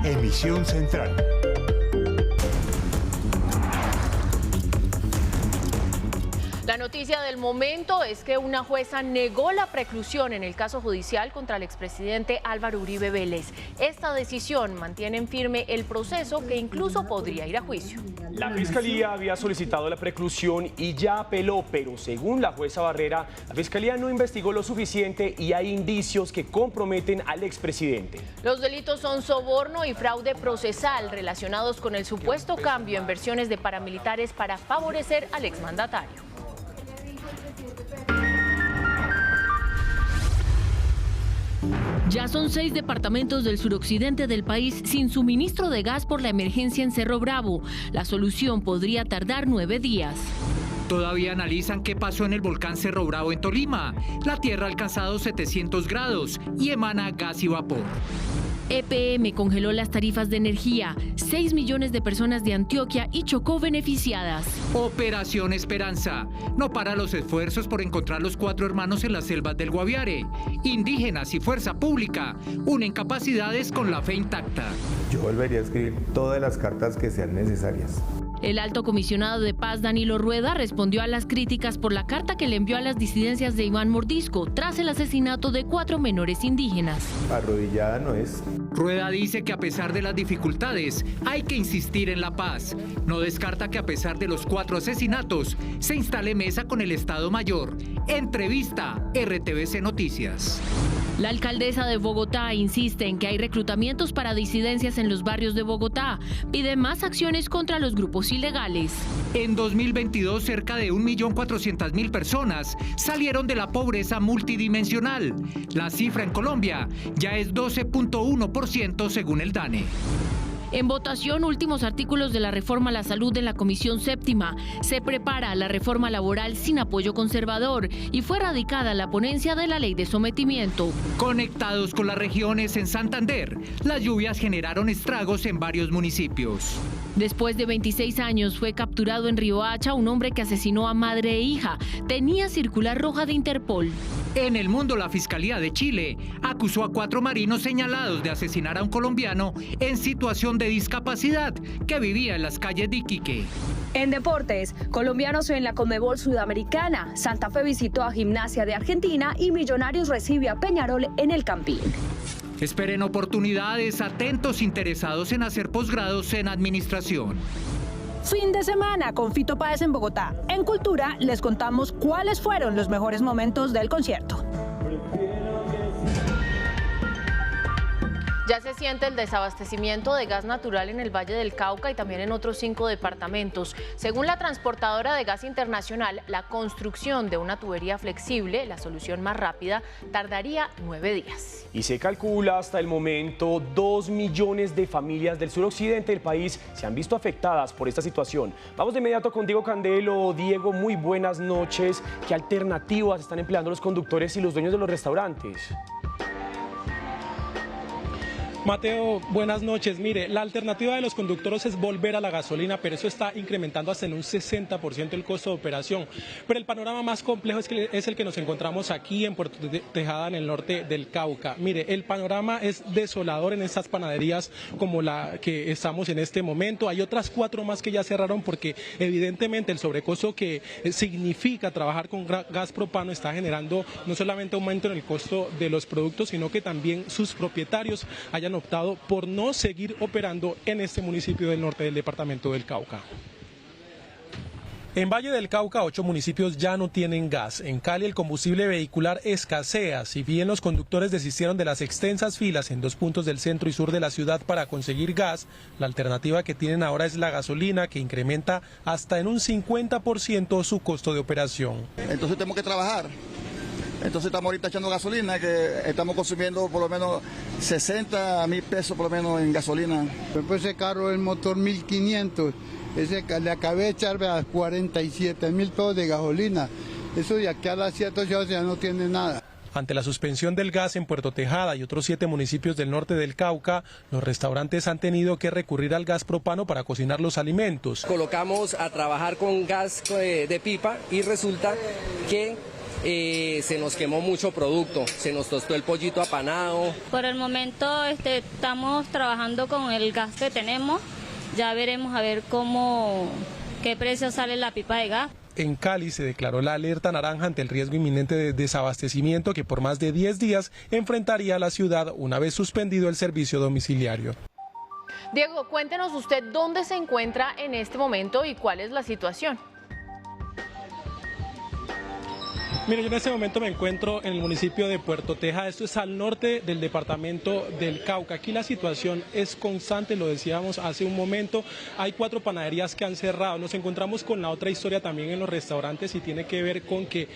Emisión Central. La noticia del momento es que una jueza negó la preclusión en el caso judicial contra el expresidente Álvaro Uribe Vélez. Esta decisión mantiene en firme el proceso que incluso podría ir a juicio. La Fiscalía había solicitado la preclusión y ya apeló, pero según la jueza Barrera, la Fiscalía no investigó lo suficiente y hay indicios que comprometen al expresidente. Los delitos son soborno y fraude procesal relacionados con el supuesto cambio en versiones de paramilitares para favorecer al exmandatario. Ya son 6 departamentos del suroccidente del país sin suministro de gas por la emergencia en Cerro Bravo. La solución podría tardar 9 días. Todavía analizan qué pasó en el volcán Cerro Bravo en Tolima. La tierra ha alcanzado 700 grados y emana gas y vapor. EPM congeló las tarifas de energía. 6 millones de personas de Antioquia y Chocó beneficiadas. Operación Esperanza. No para los esfuerzos por encontrar los 4 hermanos en las selvas del Guaviare. Indígenas y fuerza pública unen capacidades con la fe intacta. Yo volvería a escribir todas las cartas que sean necesarias. El alto comisionado de paz, Danilo Rueda, respondió a las críticas por la carta que le envió a las disidencias de Iván Mordisco tras el asesinato de 4 menores indígenas. Arrodillada no es. Rueda dice que a pesar de las dificultades, hay que insistir en la paz. No descarta que a pesar de los 4 asesinatos, se instale mesa con el Estado Mayor. Entrevista RTBC Noticias. La alcaldesa de Bogotá insiste en que hay reclutamientos para disidencias en los barrios de Bogotá. Pide más acciones contra los grupos ilegales. En 2022, cerca de 1.400.000 personas salieron de la pobreza multidimensional. La cifra en Colombia ya es 12.1% según el DANE. En votación, últimos artículos de la reforma a la salud en la Comisión Séptima. Se prepara la reforma laboral sin apoyo conservador y fue radicada la ponencia de la ley de sometimiento. Conectados con las regiones en Santander, las lluvias generaron estragos en varios municipios. Después de 26 años fue capturado en Riohacha un hombre que asesinó a madre e hija. Tenía circular roja de Interpol. En el mundo, la Fiscalía de Chile acusó a 4 marinos señalados de asesinar a un colombiano en situación de discapacidad que vivía en las calles de Iquique. En deportes, colombianos en la Conmebol Sudamericana. Santa Fe visitó a Gimnasia de Argentina y Millonarios recibe a Peñarol en el Campín. Esperen oportunidades, atentos interesados en hacer posgrados en administración. Fin de semana con Fito Páez en Bogotá. En Cultura les contamos cuáles fueron los mejores momentos del concierto. Ya se siente el desabastecimiento de gas natural en el Valle del Cauca y también en otros 5 departamentos. Según la transportadora de gas internacional, la construcción de una tubería flexible, la solución más rápida, tardaría 9 días. Y se calcula hasta el momento 2 millones de familias del suroccidente del país se han visto afectadas por esta situación. Vamos de inmediato con Diego Candelo. Diego, muy buenas noches. ¿Qué alternativas están empleando los conductores y los dueños de los restaurantes? Mateo, buenas noches. Mire, la alternativa de los conductores es volver a la gasolina, pero eso está incrementando hasta en un 60% el costo de operación. Pero el panorama más complejo es el que nos encontramos aquí en Puerto Tejada, en el norte del Cauca. Mire, el panorama es desolador en estas panaderías como la que estamos en este momento. Hay otras 4 más que ya cerraron porque evidentemente el sobrecosto que significa trabajar con gas propano está generando no solamente aumento en el costo de los productos, sino que también sus propietarios hayan optado por no seguir operando en este municipio del norte del departamento del Cauca. En Valle del Cauca, 8 municipios ya no tienen gas. En Cali, el combustible vehicular escasea. Si bien los conductores desistieron de las extensas filas en 2 puntos del centro y sur de la ciudad para conseguir gas, la alternativa que tienen ahora es la gasolina, que incrementa hasta en un 50% su costo de operación. Entonces tenemos que trabajar. Entonces estamos ahorita echando gasolina, que estamos consumiendo por lo menos 60.000 pesos por lo menos en gasolina. Después ese carro, el motor 1500, le acabé de echar a 47.000 pesos de gasolina. Eso de aquí a las 7 ya no tiene nada. Ante la suspensión del gas en Puerto Tejada y otros 7 municipios del norte del Cauca, los restaurantes han tenido que recurrir al gas propano para cocinar los alimentos. Colocamos a trabajar con gas de pipa y resulta que se nos quemó mucho producto, se nos tostó el pollito apanado. Por el momento estamos trabajando con el gas que tenemos, ya veremos a ver qué precio sale la pipa de gas. En Cali se declaró la alerta naranja ante el riesgo inminente de desabastecimiento que por más de 10 días enfrentaría a la ciudad una vez suspendido el servicio domiciliario. Diego, cuéntenos usted dónde se encuentra en este momento y cuál es la situación. Mire, yo en este momento me encuentro en el municipio de Puerto Teja, esto es al norte del departamento del Cauca. Aquí la situación es constante, lo decíamos hace un momento, hay 4 panaderías que han cerrado. Nos encontramos con la otra historia también en los restaurantes y tiene que ver con que,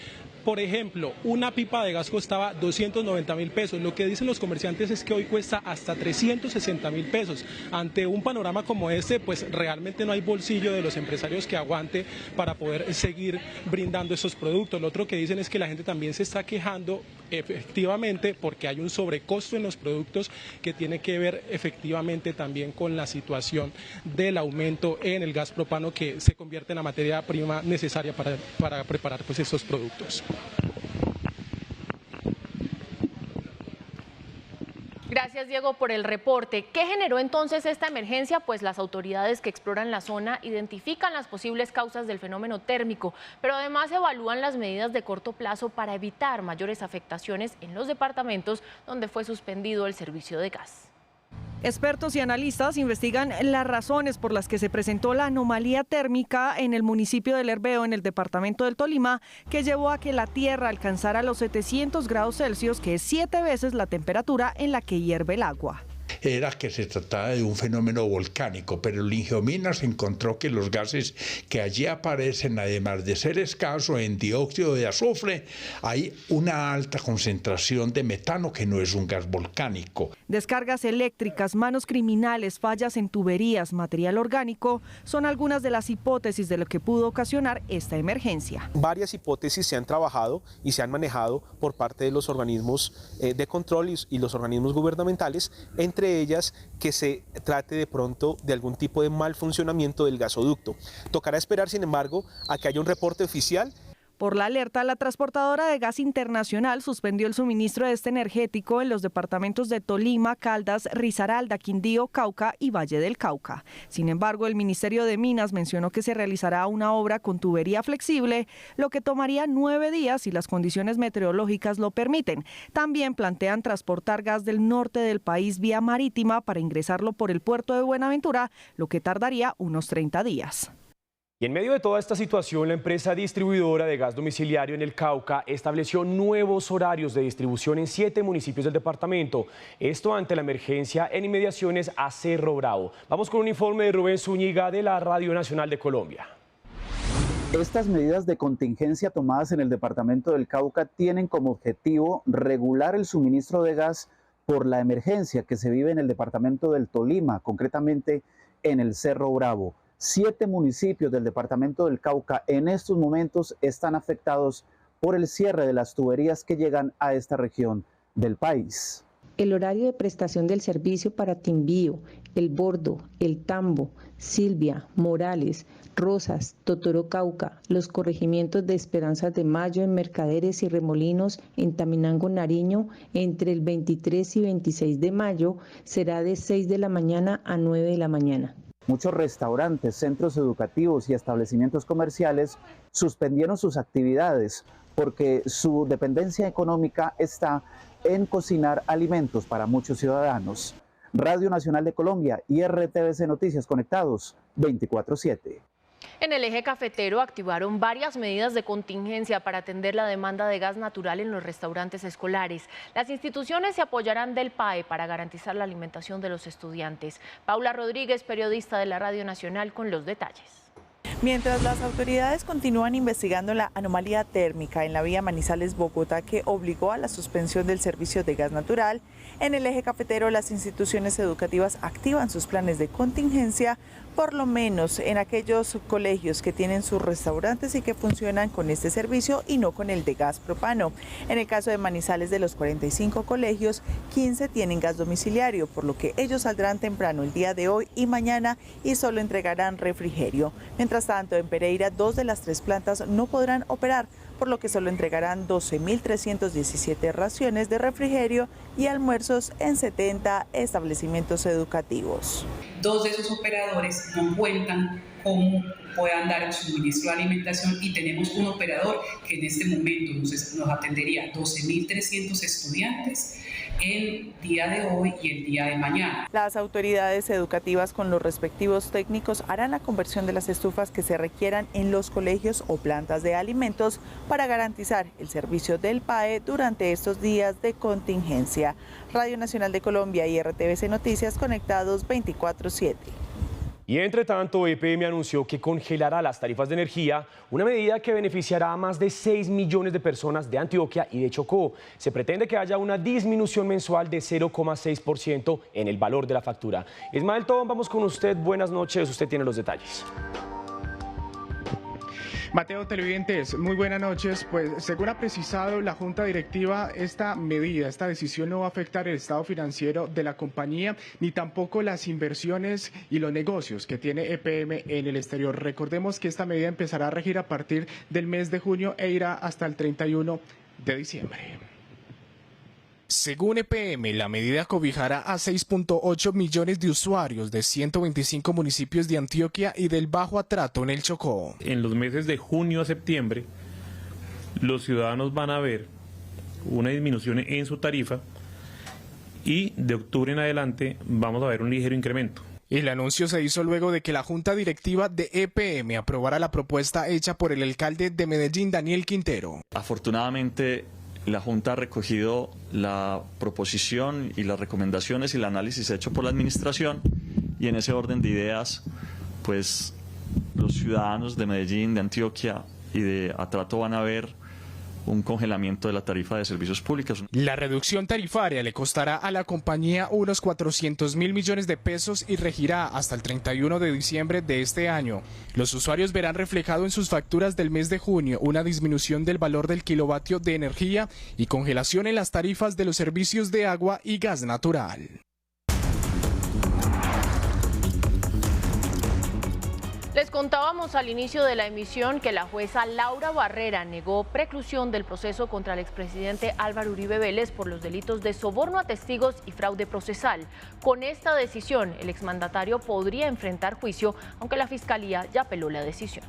por ejemplo, una pipa de gas costaba 290.000 pesos. Lo que dicen los comerciantes es que hoy cuesta hasta 360.000 pesos. Ante un panorama como este, pues realmente no hay bolsillo de los empresarios que aguante para poder seguir brindando esos productos. Lo otro que dicen es que la gente también se está quejando efectivamente porque hay un sobrecosto en los productos que tiene que ver efectivamente también con la situación del aumento en el gas propano que se convierte en la materia prima necesaria para preparar pues estos productos. Gracias, Diego, por el reporte. ¿Qué generó entonces esta emergencia? Pues las autoridades que exploran la zona identifican las posibles causas del fenómeno térmico, pero además evalúan las medidas de corto plazo para evitar mayores afectaciones en los departamentos donde fue suspendido el servicio de gas. Expertos y analistas investigan las razones por las que se presentó la anomalía térmica en el municipio del Herveo, en el departamento del Tolima, que llevó a que la tierra alcanzara los 700 grados Celsius, que es 7 veces la temperatura en la que hierve el agua. Era que se trataba de un fenómeno volcánico, pero el Ingeominas encontró que los gases que allí aparecen, además de ser escasos en dióxido de azufre, hay una alta concentración de metano, que no es un gas volcánico. Descargas eléctricas, manos criminales, fallas en tuberías, material orgánico, son algunas de las hipótesis de lo que pudo ocasionar esta emergencia. Varias hipótesis se han trabajado y se han manejado por parte de los organismos de control y los organismos gubernamentales, entre ellas que se trate de pronto de algún tipo de mal funcionamiento del gasoducto. Tocará esperar, sin embargo, a que haya un reporte oficial. Por la alerta, la transportadora de gas internacional suspendió el suministro de este energético en los departamentos de Tolima, Caldas, Risaralda, Quindío, Cauca y Valle del Cauca. Sin embargo, el Ministerio de Minas mencionó que se realizará una obra con tubería flexible, lo que tomaría 9 días si las condiciones meteorológicas lo permiten. También plantean transportar gas del norte del país vía marítima para ingresarlo por el puerto de Buenaventura, lo que tardaría unos 30 días. Y en medio de toda esta situación, la empresa distribuidora de gas domiciliario en el Cauca estableció nuevos horarios de distribución en 7 municipios del departamento. Esto ante la emergencia en inmediaciones a Cerro Bravo. Vamos con un informe de Rubén Zúñiga de la Radio Nacional de Colombia. Estas medidas de contingencia tomadas en el departamento del Cauca tienen como objetivo regular el suministro de gas por la emergencia que se vive en el departamento del Tolima, concretamente en el Cerro Bravo. 7 municipios del departamento del Cauca en estos momentos están afectados por el cierre de las tuberías que llegan a esta región del país. El horario de prestación del servicio para Timbío, El Bordo, El Tambo, Silvia, Morales, Rosas, Totoro Cauca, los corregimientos de Esperanzas de Mayo, en Mercaderes y Remolinos, en Taminango, Nariño, entre el 23 y 26 de mayo, será de 6 de la mañana a 9 de la mañana. Muchos restaurantes, centros educativos y establecimientos comerciales suspendieron sus actividades porque su dependencia económica está en cocinar alimentos para muchos ciudadanos. Radio Nacional de Colombia y RTVC Noticias conectados 24/7. En el eje cafetero activaron varias medidas de contingencia para atender la demanda de gas natural en los restaurantes escolares. Las instituciones se apoyarán del PAE para garantizar la alimentación de los estudiantes. Paula Rodríguez, periodista de la Radio Nacional, con los detalles. Mientras las autoridades continúan investigando la anomalía térmica en la vía Manizales-Bogotá que obligó a la suspensión del servicio de gas natural, en el eje cafetero las instituciones educativas activan sus planes de contingencia, por lo menos en aquellos colegios que tienen sus restaurantes y que funcionan con este servicio y no con el de gas propano. En el caso de Manizales, de los 45 colegios, 15 tienen gas domiciliario, por lo que ellos saldrán temprano el día de hoy y mañana y solo entregarán refrigerio. Mientras tanto, en Pereira, 2 de las 3 plantas no podrán operar por lo que solo entregarán 12.317 raciones de refrigerio y almuerzos en 70 establecimientos educativos. 2 de esos operadores no cuentan cómo puedan dar el suministro de alimentación y tenemos un operador que en este momento nos atendería 12.300 estudiantes el día de hoy y el día de mañana. Las autoridades educativas con los respectivos técnicos harán la conversión de las estufas que se requieran en los colegios o plantas de alimentos para garantizar el servicio del PAE durante estos días de contingencia. Radio Nacional de Colombia y RTVC Noticias conectados 24/7. Y entre tanto, EPM anunció que congelará las tarifas de energía, una medida que beneficiará a más de 6 millones de personas de Antioquia y de Chocó. Se pretende que haya una disminución mensual de 0,6% en el valor de la factura. Ismael Tobón, vamos con usted. Buenas noches, usted tiene los detalles. Mateo, televidentes, muy buenas noches. Pues según ha precisado la Junta Directiva, esta decisión no va a afectar el estado financiero de la compañía, ni tampoco las inversiones y los negocios que tiene EPM en el exterior. Recordemos que esta medida empezará a regir a partir del mes de junio e irá hasta el 31 de diciembre. Según EPM, la medida cobijará a 6.8 millones de usuarios de 125 municipios de Antioquia y del Bajo Atrato en el Chocó. En los meses de junio a septiembre, los ciudadanos van a ver una disminución en su tarifa y de octubre en adelante vamos a ver un ligero incremento. El anuncio se hizo luego de que la Junta Directiva de EPM aprobara la propuesta hecha por el alcalde de Medellín, Daniel Quintero. Afortunadamente, la Junta ha recogido la proposición y las recomendaciones y el análisis hecho por la Administración y en ese orden de ideas, pues los ciudadanos de Medellín, de Antioquia y de Atrato van a ver un congelamiento de la tarifa de servicios públicos. La reducción tarifaria le costará a la compañía unos 400.000 millones de pesos y regirá hasta el 31 de diciembre de este año. Los usuarios verán reflejado en sus facturas del mes de junio una disminución del valor del kilovatio de energía y congelación en las tarifas de los servicios de agua y gas natural. Les contábamos al inicio de la emisión que la jueza Laura Barrera negó preclusión del proceso contra el expresidente Álvaro Uribe Vélez por los delitos de soborno a testigos y fraude procesal. Con esta decisión, el exmandatario podría enfrentar juicio, aunque la Fiscalía ya apeló la decisión.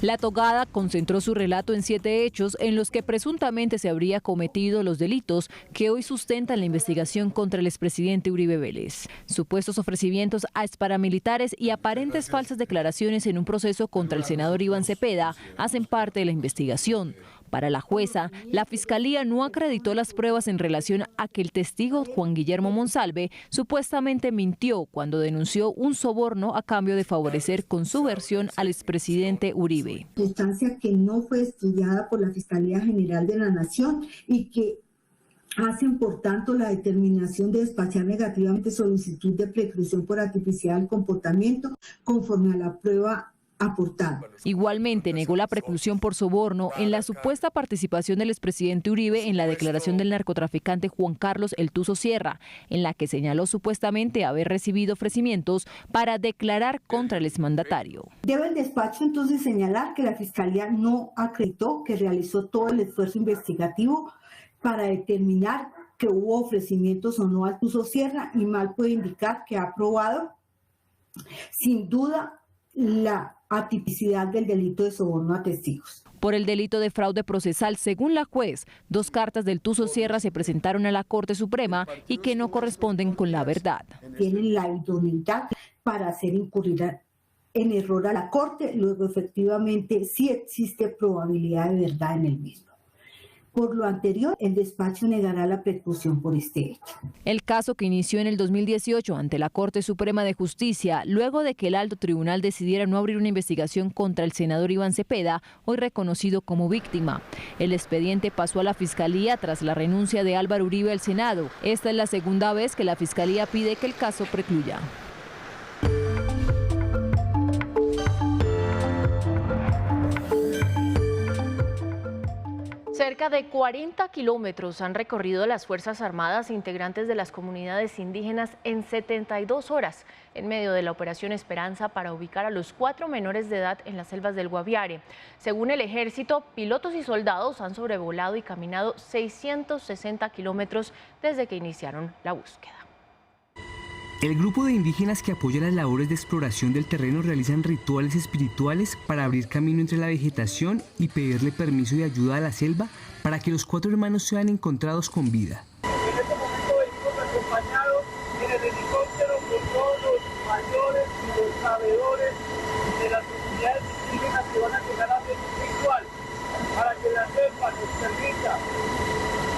La togada concentró su relato en 7 hechos en los que presuntamente se habría cometido los delitos que hoy sustentan la investigación contra el expresidente Uribe Vélez. Supuestos ofrecimientos a exparamilitares y aparentes falsas declaraciones en un proceso contra el senador Iván Cepeda hacen parte de la investigación. Para la jueza, la Fiscalía no acreditó las pruebas en relación a que el testigo Juan Guillermo Monsalve supuestamente mintió cuando denunció un soborno a cambio de favorecer con su versión al expresidente Uribe. Instancia que no fue estudiada por la Fiscalía General de la Nación y que hacen, por tanto, la determinación de despachar negativamente solicitud de preclusión por artificial comportamiento conforme a la prueba aportada. Igualmente negó la preclusión por soborno en la supuesta participación del expresidente Uribe en la declaración del narcotraficante Juan Carlos El Tuzo Sierra, en la que señaló supuestamente haber recibido ofrecimientos para declarar contra el exmandatario. Debe el despacho entonces señalar que la Fiscalía no acreditó que realizó todo el esfuerzo investigativo para determinar que hubo ofrecimientos o no al Tuzo Sierra, y mal puede indicar que ha aprobado sin duda la atipicidad del delito de soborno a testigos. Por el delito de fraude procesal, según la juez, 2 cartas del Tuzo Sierra se presentaron a la Corte Suprema y que no corresponden con la verdad. Tienen la idoneidad para hacer incurrir en error a la Corte, luego efectivamente sí existe probabilidad de verdad en el mismo. Por lo anterior, el despacho negará la preclusión por este hecho. El caso, que inició en el 2018 ante la Corte Suprema de Justicia, luego de que el alto tribunal decidiera no abrir una investigación contra el senador Iván Cepeda, hoy reconocido como víctima. El expediente pasó a la Fiscalía tras la renuncia de Álvaro Uribe al Senado. Esta es la segunda vez que la Fiscalía pide que el caso precluya. Se Cerca de 40 kilómetros han recorrido las Fuerzas Armadas integrantes de las comunidades indígenas en 72 horas en medio de la Operación Esperanza para ubicar a los 4 menores de edad en las selvas del Guaviare. Según el Ejército, pilotos y soldados han sobrevolado y caminado 660 kilómetros desde que iniciaron la búsqueda. El grupo de indígenas que apoya las labores de exploración del terreno realizan rituales espirituales para abrir camino entre la vegetación y pedirle permiso y ayuda a la selva para que los 4 hermanos sean encontrados con vida. En este momento venimos acompañados en el helicóptero por todos los mayores y los sabedores de las comunidades indígenas que van a llegar a hacer un ritual para que la selva nos permita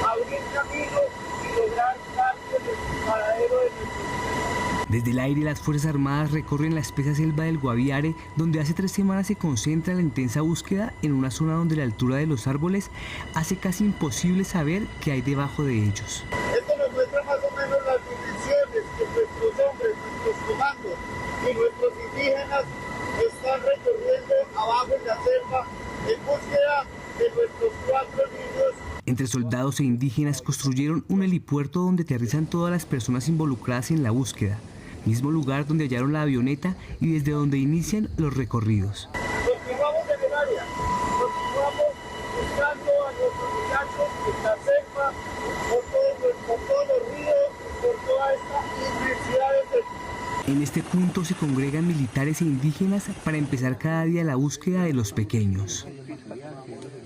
abrir camino y lograr cambios en el paradero de nuestros. Desde el aire, las Fuerzas Armadas recorren la espesa selva del Guaviare, donde hace 3 semanas se concentra la intensa búsqueda en una zona donde la altura de los árboles hace casi imposible saber qué hay debajo de ellos. Esto nos muestra más o menos las dimensiones que nuestros hombres, nuestros comandos y nuestros indígenas están recorriendo abajo en la selva en búsqueda de nuestros 4 niños. Entre soldados e indígenas construyeron un helipuerto donde aterrizan todas las personas involucradas en la búsqueda. Mismo lugar donde hallaron la avioneta y desde donde inician los recorridos. Continuamos en el área, continuamos buscando a nuestros muchachos en la selva, por todos los ríos, por toda esta inmensidad de selva. En este punto se congregan militares e indígenas para empezar cada día la búsqueda de los pequeños.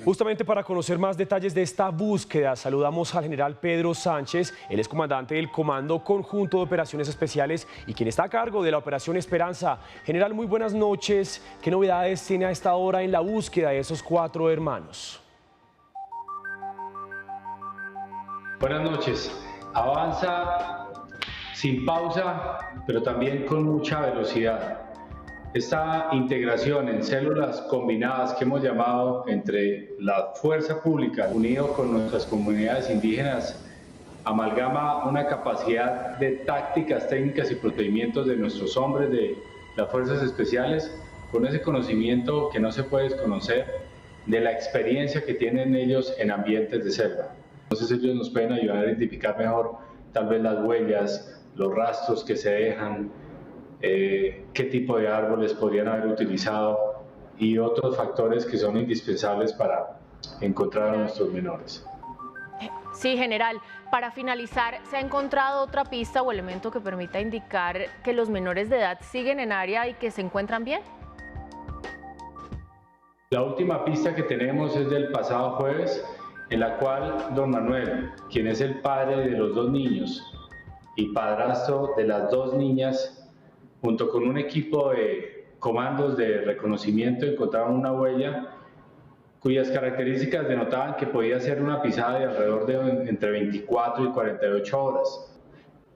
Justamente para conocer más detalles de esta búsqueda, saludamos al general Pedro Sánchez. Él es comandante del Comando Conjunto de Operaciones Especiales y quien está a cargo de la Operación Esperanza. General, muy buenas noches. ¿Qué novedades tiene a esta hora en la búsqueda de esos 4 hermanos? Buenas noches. Avanza sin pausa, pero también con mucha velocidad. Esta integración en células combinadas que hemos llamado entre la fuerza pública unido con nuestras comunidades indígenas amalgama una capacidad de tácticas, técnicas y procedimientos de nuestros hombres de las fuerzas especiales con ese conocimiento que no se puede desconocer de la experiencia que tienen ellos en ambientes de selva. Entonces ellos nos pueden ayudar a identificar mejor tal vez las huellas, los rastros que se dejan, qué tipo de árboles podrían haber utilizado y otros factores que son indispensables para encontrar a nuestros menores. Sí, general. Para finalizar, ¿se ha encontrado otra pista o elemento que permita indicar que los menores de edad siguen en área y que se encuentran bien? La última pista que tenemos es del pasado jueves, en la cual don Manuel, quien es el padre de los 2 niños y padrastro de las 2 niñas, junto con un equipo de comandos de reconocimiento, encontraron una huella cuyas características denotaban que podía ser una pisada de alrededor de entre 24 y 48 horas.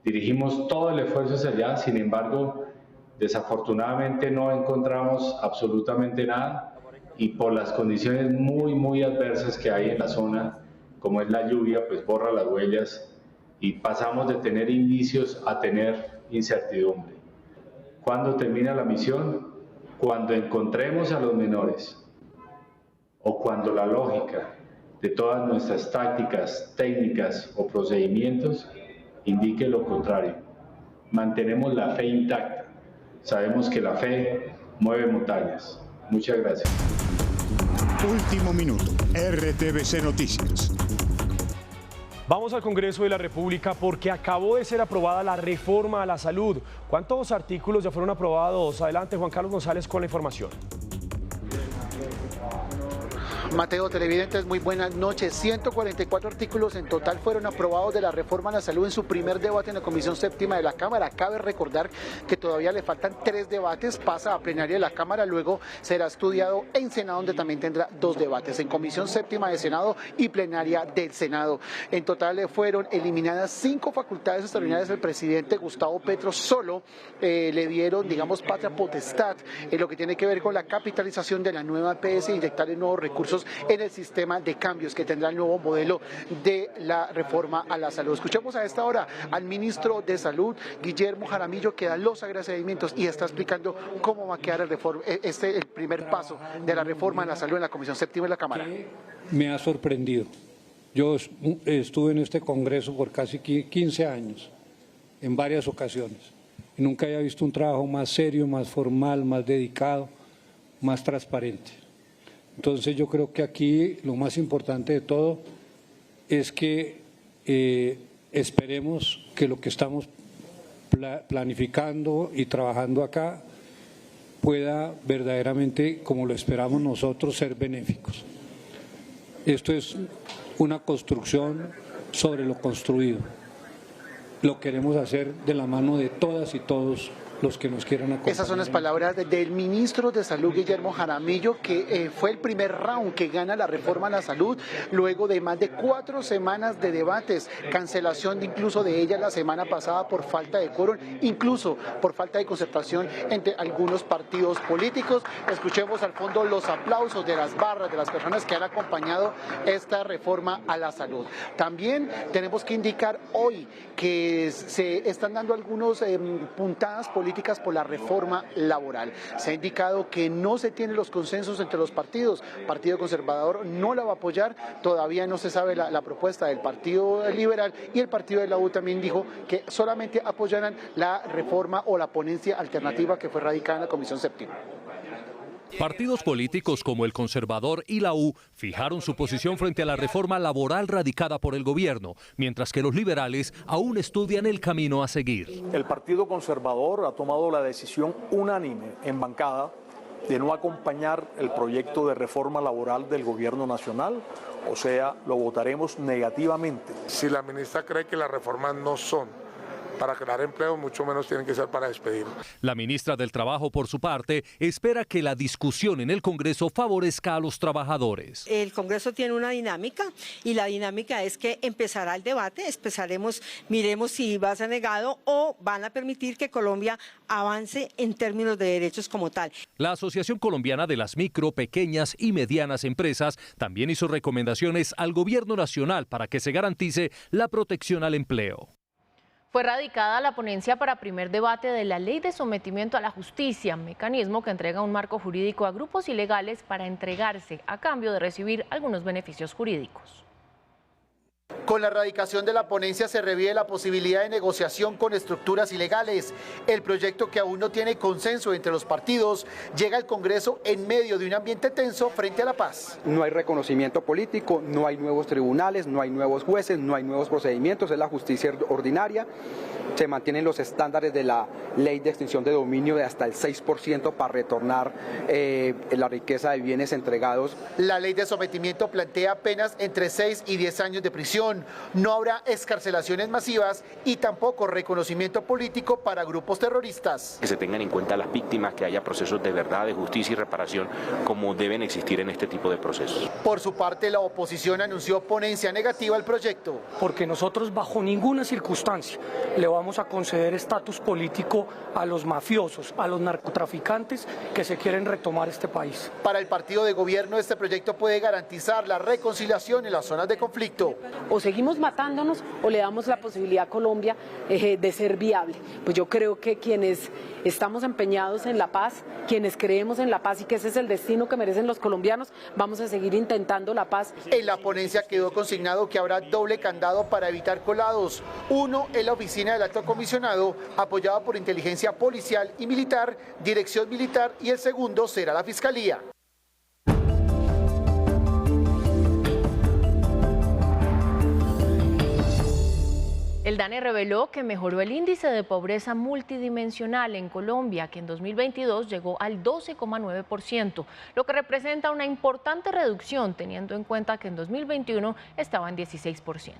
Dirigimos todo el esfuerzo hacia allá, sin embargo, desafortunadamente no encontramos absolutamente nada y por las condiciones muy adversas que hay en la zona, como es la lluvia, pues borra las huellas y pasamos de tener indicios a tener incertidumbre. ¿Cuándo termina la misión? Cuando encontremos a los menores o cuando la lógica de todas nuestras tácticas, técnicas o procedimientos indique lo contrario. Mantenemos la fe intacta. Sabemos que la fe mueve montañas. Muchas gracias. Último minuto, RTVC Noticias. Vamos al Congreso de la República porque acabó de ser aprobada la reforma a la salud. ¿Cuántos artículos ya fueron aprobados? Adelante, Juan Carlos González con la información. Mateo, televidentes, muy buenas noches. 144 artículos en total fueron aprobados de la reforma a la salud en su primer debate en la Comisión Séptima de la Cámara. Cabe recordar que todavía le faltan 3 debates, pasa a plenaria de la Cámara, luego será estudiado en Senado, donde también tendrá 2 debates, en Comisión Séptima de Senado y plenaria del Senado. En total fueron eliminadas 5 facultades extraordinarias del presidente Gustavo Petro. Solo le dieron, digamos, patria potestad en lo que tiene que ver con la capitalización de la nueva EPS e inyectarle nuevos recursos compromisos en el sistema de cambios que tendrá el nuevo modelo de la reforma a la salud. Escuchemos a esta hora al ministro de Salud, Guillermo Jaramillo, que da los agradecimientos y está explicando cómo va a quedar el primer paso de la reforma a la salud en la Comisión Séptima de la Cámara. Me ha sorprendido. Yo estuve en este Congreso por casi 15 años, en varias ocasiones, y nunca había visto un trabajo más serio, más formal, más dedicado, más transparente. Entonces yo creo que aquí lo más importante de todo es que esperemos que lo que estamos planificando y trabajando acá pueda verdaderamente, como lo esperamos nosotros, ser benéficos. Esto es una construcción sobre lo construido. Lo queremos hacer de la mano de todas y todos los que nos quieran acompañar. Esas son las palabras del ministro de Salud, Guillermo Jaramillo, que fue el primer round que gana la reforma a la salud luego de más de 4 semanas de debates, cancelación incluso de ella la semana pasada por falta de quórum, incluso por falta de concertación entre algunos partidos políticos. Escuchemos al fondo los aplausos de las barras, de las personas que han acompañado esta reforma a la salud. También tenemos que indicar hoy que se están dando algunos puntadas políticas por la reforma laboral. Se ha indicado que no se tienen los consensos entre los partidos. El Partido Conservador no la va a apoyar, todavía no se sabe la propuesta del Partido Liberal, y el Partido de la U también dijo que solamente apoyarán la reforma o la ponencia alternativa que fue radicada en la Comisión Séptima. Partidos políticos como el Conservador y la U fijaron su posición frente a la reforma laboral radicada por el gobierno, mientras que los liberales aún estudian el camino a seguir. El Partido Conservador ha tomado la decisión unánime en bancada de no acompañar el proyecto de reforma laboral del gobierno nacional, o sea, lo votaremos negativamente. Si la ministra cree que las reformas no son para crear empleo, mucho menos tienen que ser para despedir. La ministra del Trabajo, por su parte, espera que la discusión en el Congreso favorezca a los trabajadores. El Congreso tiene una dinámica y la dinámica es que empezará el debate, miremos si va a ser negado o van a permitir que Colombia avance en términos de derechos como tal. La Asociación Colombiana de las Micro, Pequeñas y Medianas Empresas también hizo recomendaciones al Gobierno Nacional para que se garantice la protección al empleo. Fue radicada la ponencia para primer debate de la Ley de Sometimiento a la Justicia, mecanismo que entrega un marco jurídico a grupos ilegales para entregarse a cambio de recibir algunos beneficios jurídicos. Con la erradicación de la ponencia se revive la posibilidad de negociación con estructuras ilegales. El proyecto, que aún no tiene consenso entre los partidos, llega al Congreso en medio de un ambiente tenso frente a la paz. No hay reconocimiento político, no hay nuevos tribunales, no hay nuevos jueces, no hay nuevos procedimientos, es la justicia ordinaria. Se mantienen los estándares de la ley de extinción de dominio de hasta el 6% para retornar la riqueza de bienes entregados. La ley de sometimiento plantea penas entre 6 y 10 años de prisión. No habrá excarcelaciones masivas y tampoco reconocimiento político para grupos terroristas. Que se tengan en cuenta las víctimas, que haya procesos de verdad, de justicia y reparación como deben existir en este tipo de procesos. Por su parte, la oposición anunció ponencia negativa al proyecto. Porque nosotros bajo ninguna circunstancia le vamos a conceder estatus político a los mafiosos, a los narcotraficantes que se quieren retomar este país. Para el partido de gobierno, este proyecto puede garantizar la reconciliación en las zonas de conflicto. O seguimos matándonos o le damos la posibilidad a Colombia de ser viable. Pues yo creo que quienes estamos empeñados en la paz, quienes creemos en la paz y que ese es el destino que merecen los colombianos, vamos a seguir intentando la paz. En la ponencia quedó consignado que habrá doble candado para evitar colados. Uno en la oficina del alto comisionado, apoyado por inteligencia policial y militar, dirección militar, y el segundo será la fiscalía. El DANE reveló que mejoró el índice de pobreza multidimensional en Colombia, que en 2022 llegó al 12,9%, lo que representa una importante reducción teniendo en cuenta que en 2021 estaba en 16%.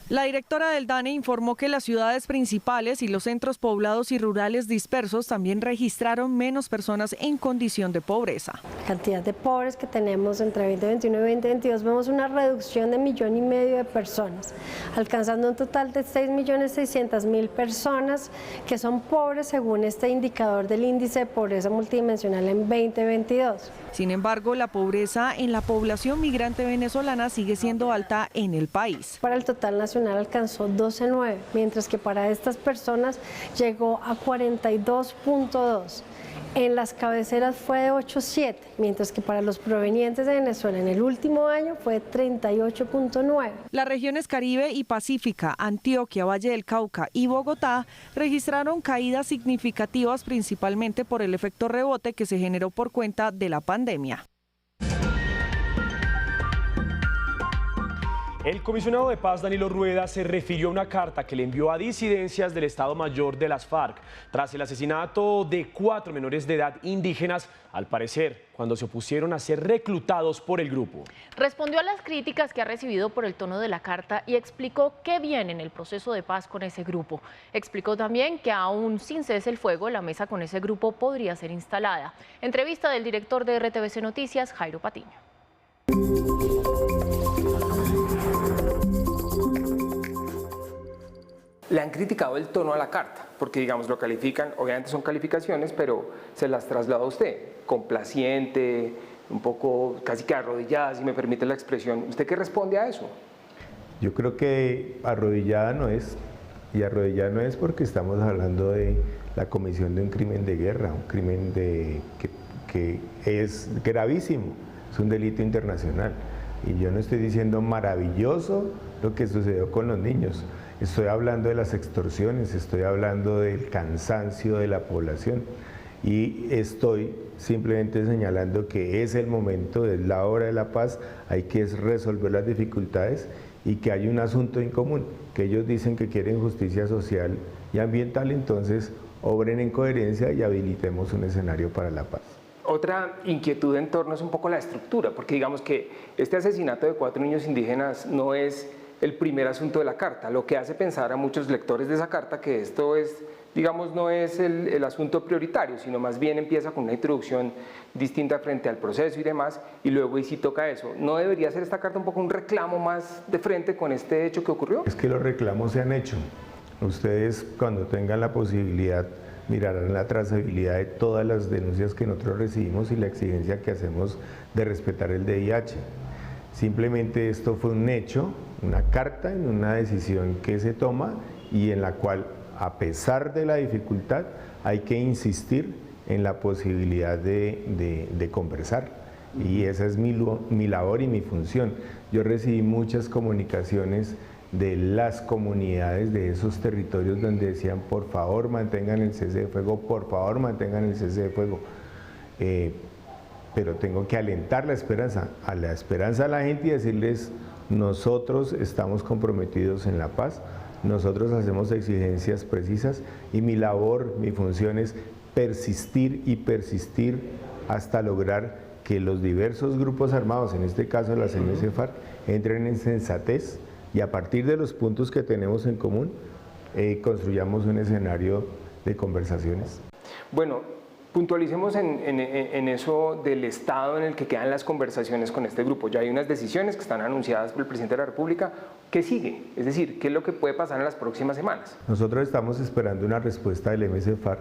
La directora del DANE informó que las ciudades principales y los centros poblados y rurales dispersos también registraron menos personas en condición de pobreza. Cantidad de pobres que tenemos entre 2021 y 2022, vemos una reducción de 1,5 millones de personas, alcanzando un total de 6.600.000 personas que son pobres según este indicador del índice de pobreza multidimensional en 2022. Sin embargo, la pobreza en la población migrante venezolana sigue siendo alta en el país. Para el total nacional alcanzó 12,9, mientras que para estas personas llegó a 42,2. En las cabeceras fue de 8,7, mientras que para los provenientes de Venezuela en el último año fue 38,9. Las regiones Caribe y Pacífica, Antioquia, Valle del Cauca y Bogotá registraron caídas significativas principalmente por el efecto rebote que se generó por cuenta de la pandemia. El comisionado de paz Danilo Rueda se refirió a una carta que le envió a disidencias del Estado Mayor de las FARC tras el asesinato de 4 menores de edad indígenas, al parecer cuando se opusieron a ser reclutados por el grupo. Respondió a las críticas que ha recibido por el tono de la carta y explicó qué viene en el proceso de paz con ese grupo. Explicó también que aún sin cese el fuego, la mesa con ese grupo podría ser instalada. Entrevista del director de RTVC Noticias, Jairo Patiño. Le han criticado el tono a la carta, porque digamos lo califican, obviamente son calificaciones, pero se las traslado a usted, complaciente, un poco casi que arrodillada, si me permite la expresión. ¿Usted qué responde a eso? Yo creo que arrodillada no es, y arrodillada no es porque estamos hablando de la comisión de un crimen de guerra, un crimen que es gravísimo, es un delito internacional. Y yo no estoy diciendo maravilloso lo que sucedió con los niños. Estoy hablando de las extorsiones, estoy hablando del cansancio de la población y estoy simplemente señalando que es el momento, es la hora de la paz, hay que resolver las dificultades y que hay un asunto en común, que ellos dicen que quieren justicia social y ambiental, entonces obren en coherencia y habilitemos un escenario para la paz. Otra inquietud en torno es un poco la estructura, porque digamos que este asesinato de 4 niños indígenas no es el primer asunto de la carta, lo que hace pensar a muchos lectores de esa carta que esto es, digamos, no es el asunto prioritario, sino más bien empieza con una introducción distinta frente al proceso y demás, y luego y sí toca eso. ¿No debería ser esta carta un poco un reclamo más de frente con este hecho que ocurrió? Es que los reclamos se han hecho. Ustedes cuando tengan la posibilidad mirarán la trazabilidad de todas las denuncias que nosotros recibimos y la exigencia que hacemos de respetar el DIH. Simplemente esto fue un hecho, una carta en una decisión que se toma y en la cual, a pesar de la dificultad, hay que insistir en la posibilidad de conversar. Y esa es mi labor y mi función. Yo recibí muchas comunicaciones de las comunidades de esos territorios donde decían, por favor mantengan el cese de fuego, por favor mantengan el cese de fuego. Pero tengo que alentar la esperanza a la gente y decirles, nosotros estamos comprometidos en la paz, nosotros hacemos exigencias precisas y mi labor, mi función es persistir y persistir hasta lograr que los diversos grupos armados, en este caso la CNC-FARC, entren en sensatez y a partir de los puntos que tenemos en común, construyamos un escenario de conversaciones. Bueno, puntualicemos en eso del estado en el que quedan las conversaciones con este grupo. Ya hay unas decisiones que están anunciadas por el presidente de la República. ¿Qué sigue? Es decir, ¿qué es lo que puede pasar en las próximas semanas? Nosotros estamos esperando una respuesta del MC-FARC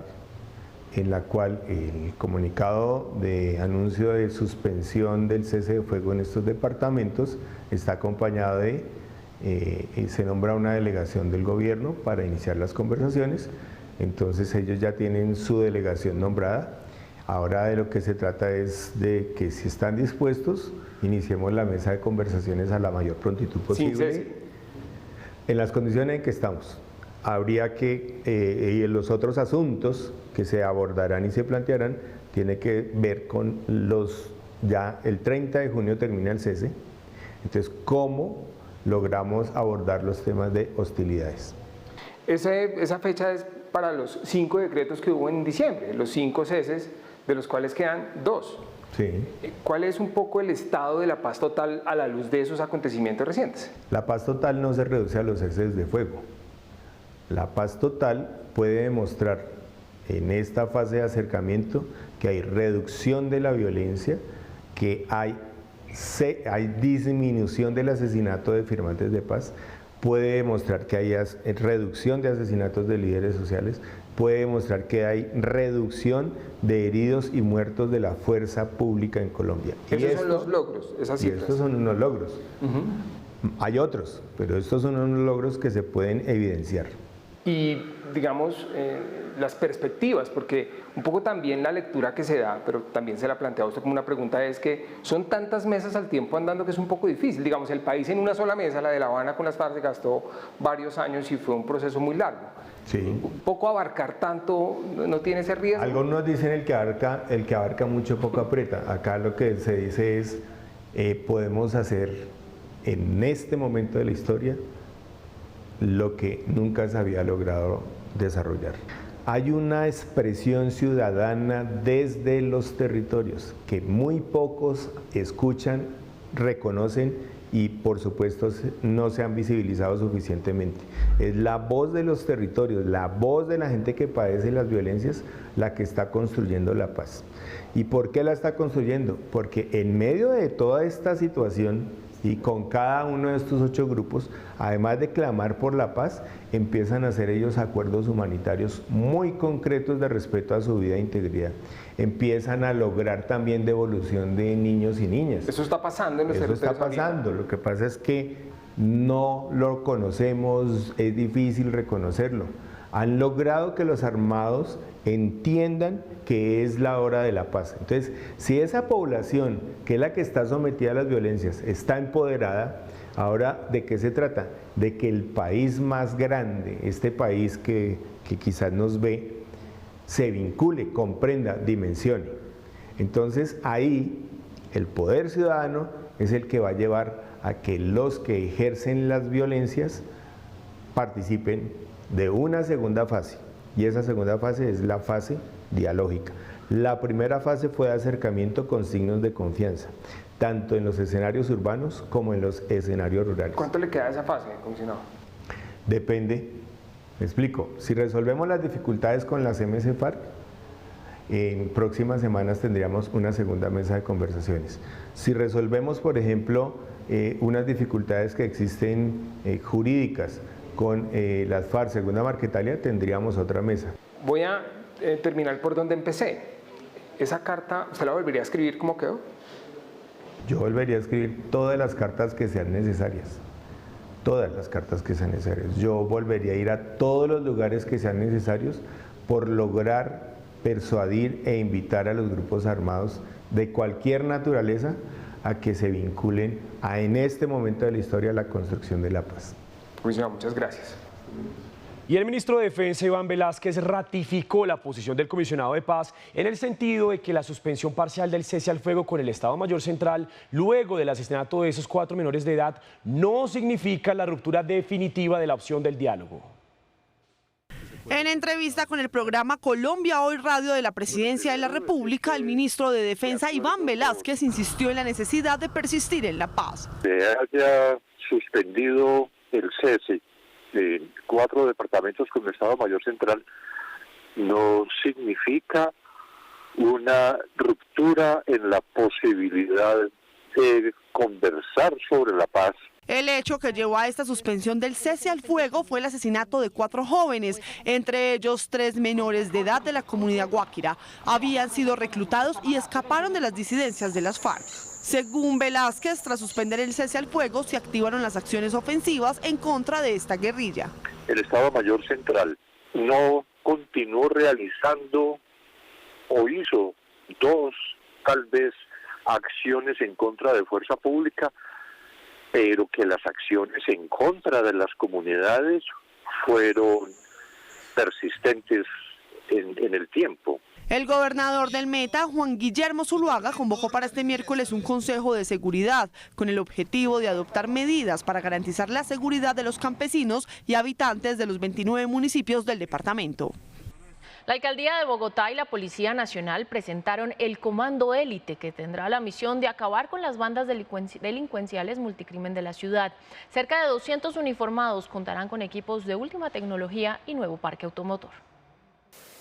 en la cual el comunicado de anuncio de suspensión del cese de fuego en estos departamentos está acompañado de, se nombra una delegación del gobierno para iniciar las conversaciones. Entonces ellos ya tienen su delegación nombrada. Ahora de lo que se trata es de que si están dispuestos, iniciemos la mesa de conversaciones a la mayor prontitud posible. En las condiciones en que estamos. Habría que, y en los otros asuntos que se abordarán y se plantearán, tiene que ver con ya el 30 de junio termina el cese. Entonces, ¿cómo logramos abordar los temas de hostilidades? Esa fecha es para los 5 decretos que hubo en diciembre, los 5 ceses de los cuales quedan 2. Sí. ¿Cuál es un poco el estado de la paz total a la luz de esos acontecimientos recientes? La paz total no se reduce a los ceses de fuego. La paz total puede demostrar en esta fase de acercamiento que hay reducción de la violencia, que hay disminución del asesinato de firmantes de paz, puede demostrar que hay reducción de asesinatos de líderes sociales, puede demostrar que hay reducción de heridos y muertos de la fuerza pública en Colombia. Esos son los logros, esas cifras. Estos son unos logros. Hay otros, pero estos son unos logros que se pueden evidenciar. Y digamos, las perspectivas, porque un poco también la lectura que se da, pero también se la plantea a usted como una pregunta, es que son tantas mesas al tiempo andando que es un poco difícil. Digamos, el país en una sola mesa, la de La Habana con las FARC, se gastó varios años y fue un proceso muy largo. Sí. Un poco abarcar tanto, ¿no tiene ese riesgo? Algunos dicen el que abarca mucho poco aprieta. Acá lo que se dice es, podemos hacer en este momento de la historia lo que nunca se había logrado desarrollar. Hay una expresión ciudadana desde los territorios que muy pocos escuchan, reconocen y por supuesto no se han visibilizado suficientemente. Es la voz de los territorios, la voz de la gente que padece las violencias la que está construyendo la paz. ¿Y por qué la está construyendo? Porque en medio de toda esta situación y con cada uno de estos 8 grupos, además de clamar por la paz, empiezan a hacer ellos acuerdos humanitarios muy concretos de respeto a su vida e integridad. Empiezan a lograr también devolución de niños y niñas. Eso está pasando en los territorios. Eso está pasando, lo que pasa es que no lo conocemos, es difícil reconocerlo. Han logrado que los armados entiendan que es la hora de la paz. Entonces, si esa población, que es la que está sometida a las violencias, está empoderada, ahora, ¿de qué se trata? De que el país más grande, este país que quizás nos ve, se vincule, comprenda, dimensione. Entonces, ahí el poder ciudadano es el que va a llevar a que los que ejercen las violencias participen de una segunda fase, y esa segunda fase es la fase dialógica. La primera fase fue de acercamiento con signos de confianza, tanto en los escenarios urbanos como en los escenarios rurales. ¿Cuánto le queda a esa fase, comisionado? Depende, me explico, si resolvemos las dificultades con las MC-FARC, en próximas semanas tendríamos una segunda mesa de conversaciones. Si resolvemos, por ejemplo, unas dificultades que existen jurídicas, con las FARC, segunda Marquetalia, tendríamos otra mesa. Voy a terminar por donde empecé. ¿Esa carta usted la volvería a escribir como quedó? Yo volvería a escribir todas las cartas que sean necesarias. Todas las cartas que sean necesarias. Yo volvería a ir a todos los lugares que sean necesarios por lograr persuadir e invitar a los grupos armados de cualquier naturaleza a que se vinculen en este momento de la historia a la construcción de la paz. Comisionado, muchas gracias. Y el ministro de Defensa, Iván Velásquez, ratificó la posición del comisionado de paz en el sentido de que la suspensión parcial del cese al fuego con el Estado Mayor Central, luego del asesinato de esos 4 menores de edad, no significa la ruptura definitiva de la opción del diálogo. En entrevista con el programa Colombia Hoy Radio de la Presidencia de la República, el ministro de Defensa, Iván Velásquez, insistió en la necesidad de persistir en la paz. Se haya suspendido el cese de 4 departamentos con el Estado Mayor Central no significa una ruptura en la posibilidad de conversar sobre la paz. El hecho que llevó a esta suspensión del cese al fuego fue el asesinato de 4 jóvenes, entre ellos 3 menores de edad de la comunidad guáquira. Habían sido reclutados y escaparon de las disidencias de las FARC. Según Velásquez, tras suspender el cese al fuego, se activaron las acciones ofensivas en contra de esta guerrilla. El Estado Mayor Central no continuó realizando o hizo 2, tal vez, acciones en contra de fuerza pública, pero que las acciones en contra de las comunidades fueron persistentes en el tiempo. El gobernador del Meta, Juan Guillermo Zuluaga, convocó para este miércoles un consejo de seguridad con el objetivo de adoptar medidas para garantizar la seguridad de los campesinos y habitantes de los 29 municipios del departamento. La Alcaldía de Bogotá y la Policía Nacional presentaron el Comando Élite, que tendrá la misión de acabar con las bandas delincuenciales multicrimen de la ciudad. Cerca de 200 uniformados contarán con equipos de última tecnología y nuevo parque automotor.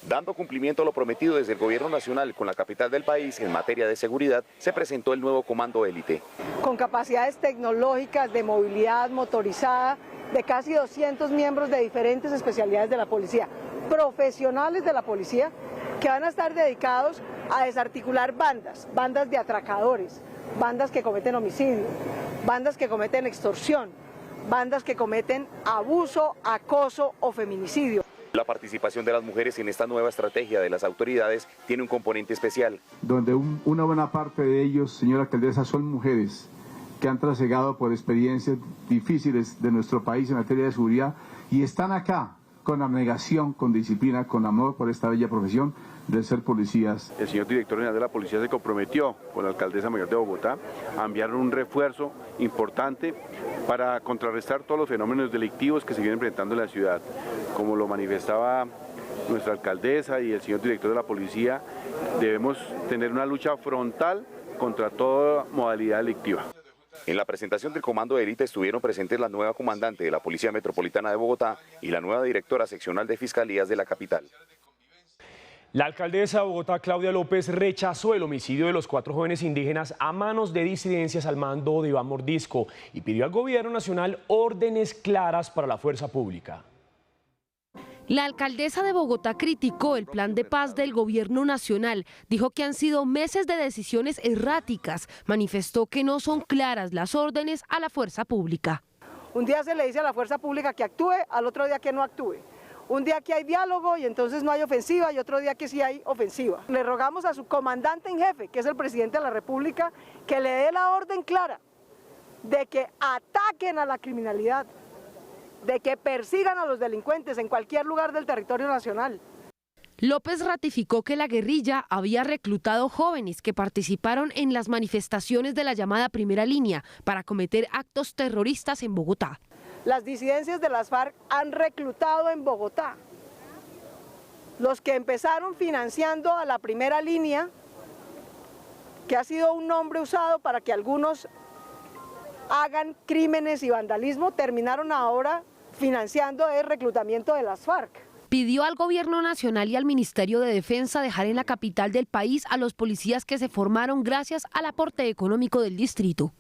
Dando cumplimiento a lo prometido desde el Gobierno Nacional con la capital del país en materia de seguridad, se presentó el nuevo Comando Élite. Con capacidades tecnológicas de movilidad motorizada de casi 200 miembros de diferentes especialidades de la policía, profesionales de la policía, que van a estar dedicados a desarticular bandas de atracadores, bandas que cometen homicidio, bandas que cometen extorsión, bandas que cometen abuso, acoso o feminicidio. La participación de las mujeres en esta nueva estrategia de las autoridades tiene un componente especial. Donde una buena parte de ellos, señora alcaldesa, son mujeres que han trasegado por experiencias difíciles de nuestro país en materia de seguridad y están acá con abnegación, con disciplina, con amor por esta bella profesión de ser policías. El señor director general de la policía se comprometió con la alcaldesa mayor de Bogotá a enviar un refuerzo importante para contrarrestar todos los fenómenos delictivos que se vienen presentando en la ciudad. Como lo manifestaba nuestra alcaldesa y el señor director de la policía, debemos tener una lucha frontal contra toda modalidad delictiva. En la presentación del Comando Élite estuvieron presentes la nueva comandante de la Policía Metropolitana de Bogotá y la nueva directora seccional de Fiscalías de la capital. La alcaldesa de Bogotá, Claudia López, rechazó el homicidio de los 4 jóvenes indígenas a manos de disidencias al mando de Iván Mordisco y pidió al Gobierno Nacional órdenes claras para la fuerza pública. La alcaldesa de Bogotá criticó el plan de paz del Gobierno Nacional. Dijo que han sido meses de decisiones erráticas. Manifestó que no son claras las órdenes a la fuerza pública. Un día se le dice a la fuerza pública que actúe, al otro día que no actúe. Un día que hay diálogo y entonces no hay ofensiva y otro día que sí hay ofensiva. Le rogamos a su comandante en jefe, que es el presidente de la República, que le dé la orden clara de que ataquen a la criminalidad, de que persigan a los delincuentes en cualquier lugar del territorio nacional. López ratificó que la guerrilla había reclutado jóvenes que participaron en las manifestaciones de la llamada Primera Línea para cometer actos terroristas en Bogotá. Las disidencias de las FARC han reclutado en Bogotá. Los que empezaron financiando a la Primera Línea, que ha sido un nombre usado para que algunos hagan crímenes y vandalismo, terminaron ahora financiando el reclutamiento de las FARC. Pidió al Gobierno Nacional y al Ministerio de Defensa dejar en la capital del país a los policías que se formaron gracias al aporte económico del distrito.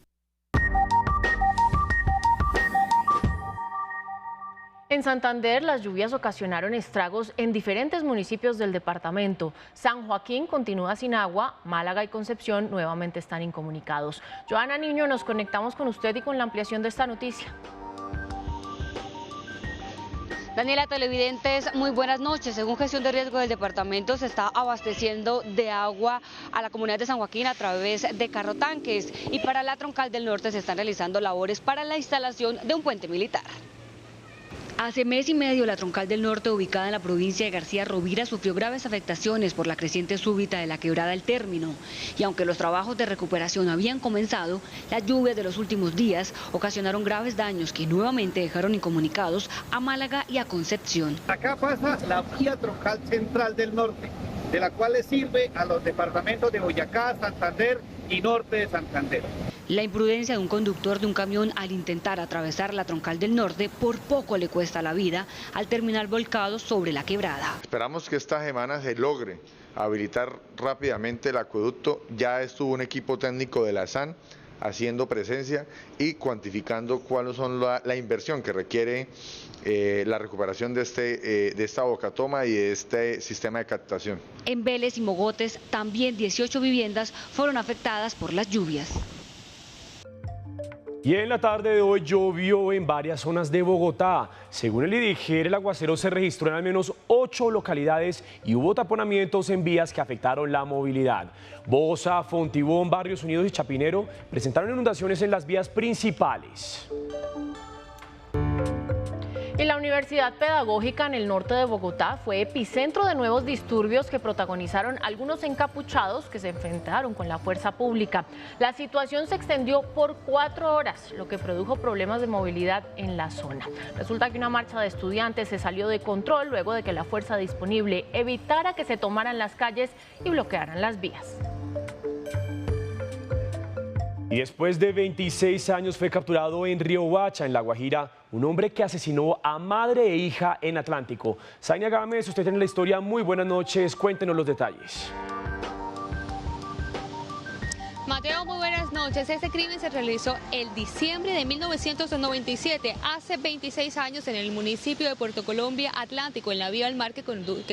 En Santander, las lluvias ocasionaron estragos en diferentes municipios del departamento. San Joaquín continúa sin agua, Málaga y Concepción nuevamente están incomunicados. Joana Niño, nos conectamos con usted y con la ampliación de esta noticia. Daniela, televidentes, muy buenas noches. Según Gestión de Riesgo del departamento, se está abasteciendo de agua a la comunidad de San Joaquín a través de carrotanques. Y para la Troncal del Norte se están realizando labores para la instalación de un puente militar. Hace mes y medio, la Troncal del Norte, ubicada en la provincia de García Rovira, sufrió graves afectaciones por la creciente súbita de la quebrada El Término. Y aunque los trabajos de recuperación habían comenzado, las lluvias de los últimos días ocasionaron graves daños que nuevamente dejaron incomunicados a Málaga y a Concepción. Acá pasa la vía Troncal Central del Norte, de la cual le sirve a los departamentos de Boyacá, Santander y Norte de Santander. La imprudencia de un conductor de un camión al intentar atravesar la Troncal del Norte por poco le cuesta la vida al terminar volcado sobre la quebrada. Esperamos que esta semana se logre habilitar rápidamente el acueducto. Ya estuvo un equipo técnico de la SAN haciendo presencia y cuantificando cuáles son la inversión que requiere la recuperación de esta bocatoma y de este sistema de captación. En Vélez y Mogotes también 18 viviendas fueron afectadas por las lluvias. Y en la tarde de hoy llovió en varias zonas de Bogotá. Según el IDIGER, el aguacero se registró en al menos 8 localidades y hubo taponamientos en vías que afectaron la movilidad. Bosa, Fontibón, Barrios Unidos y Chapinero presentaron inundaciones en las vías principales. Y la Universidad Pedagógica en el norte de Bogotá fue epicentro de nuevos disturbios que protagonizaron algunos encapuchados que se enfrentaron con la fuerza pública. La situación se extendió por 4 horas, lo que produjo problemas de movilidad en la zona. Resulta que una marcha de estudiantes se salió de control luego de que la fuerza disponible evitara que se tomaran las calles y bloquearan las vías. Y después de 26 años fue capturado en Riohacha, en La Guajira, un hombre que asesinó a madre e hija en Atlántico. Zainia Gámez, usted tiene la historia. Muy buenas noches, cuéntenos los detalles. Mateo, muy buenas noches. Este crimen se realizó el diciembre de 1997, hace 26 años, en el municipio de Puerto Colombia, Atlántico, en la vía del mar que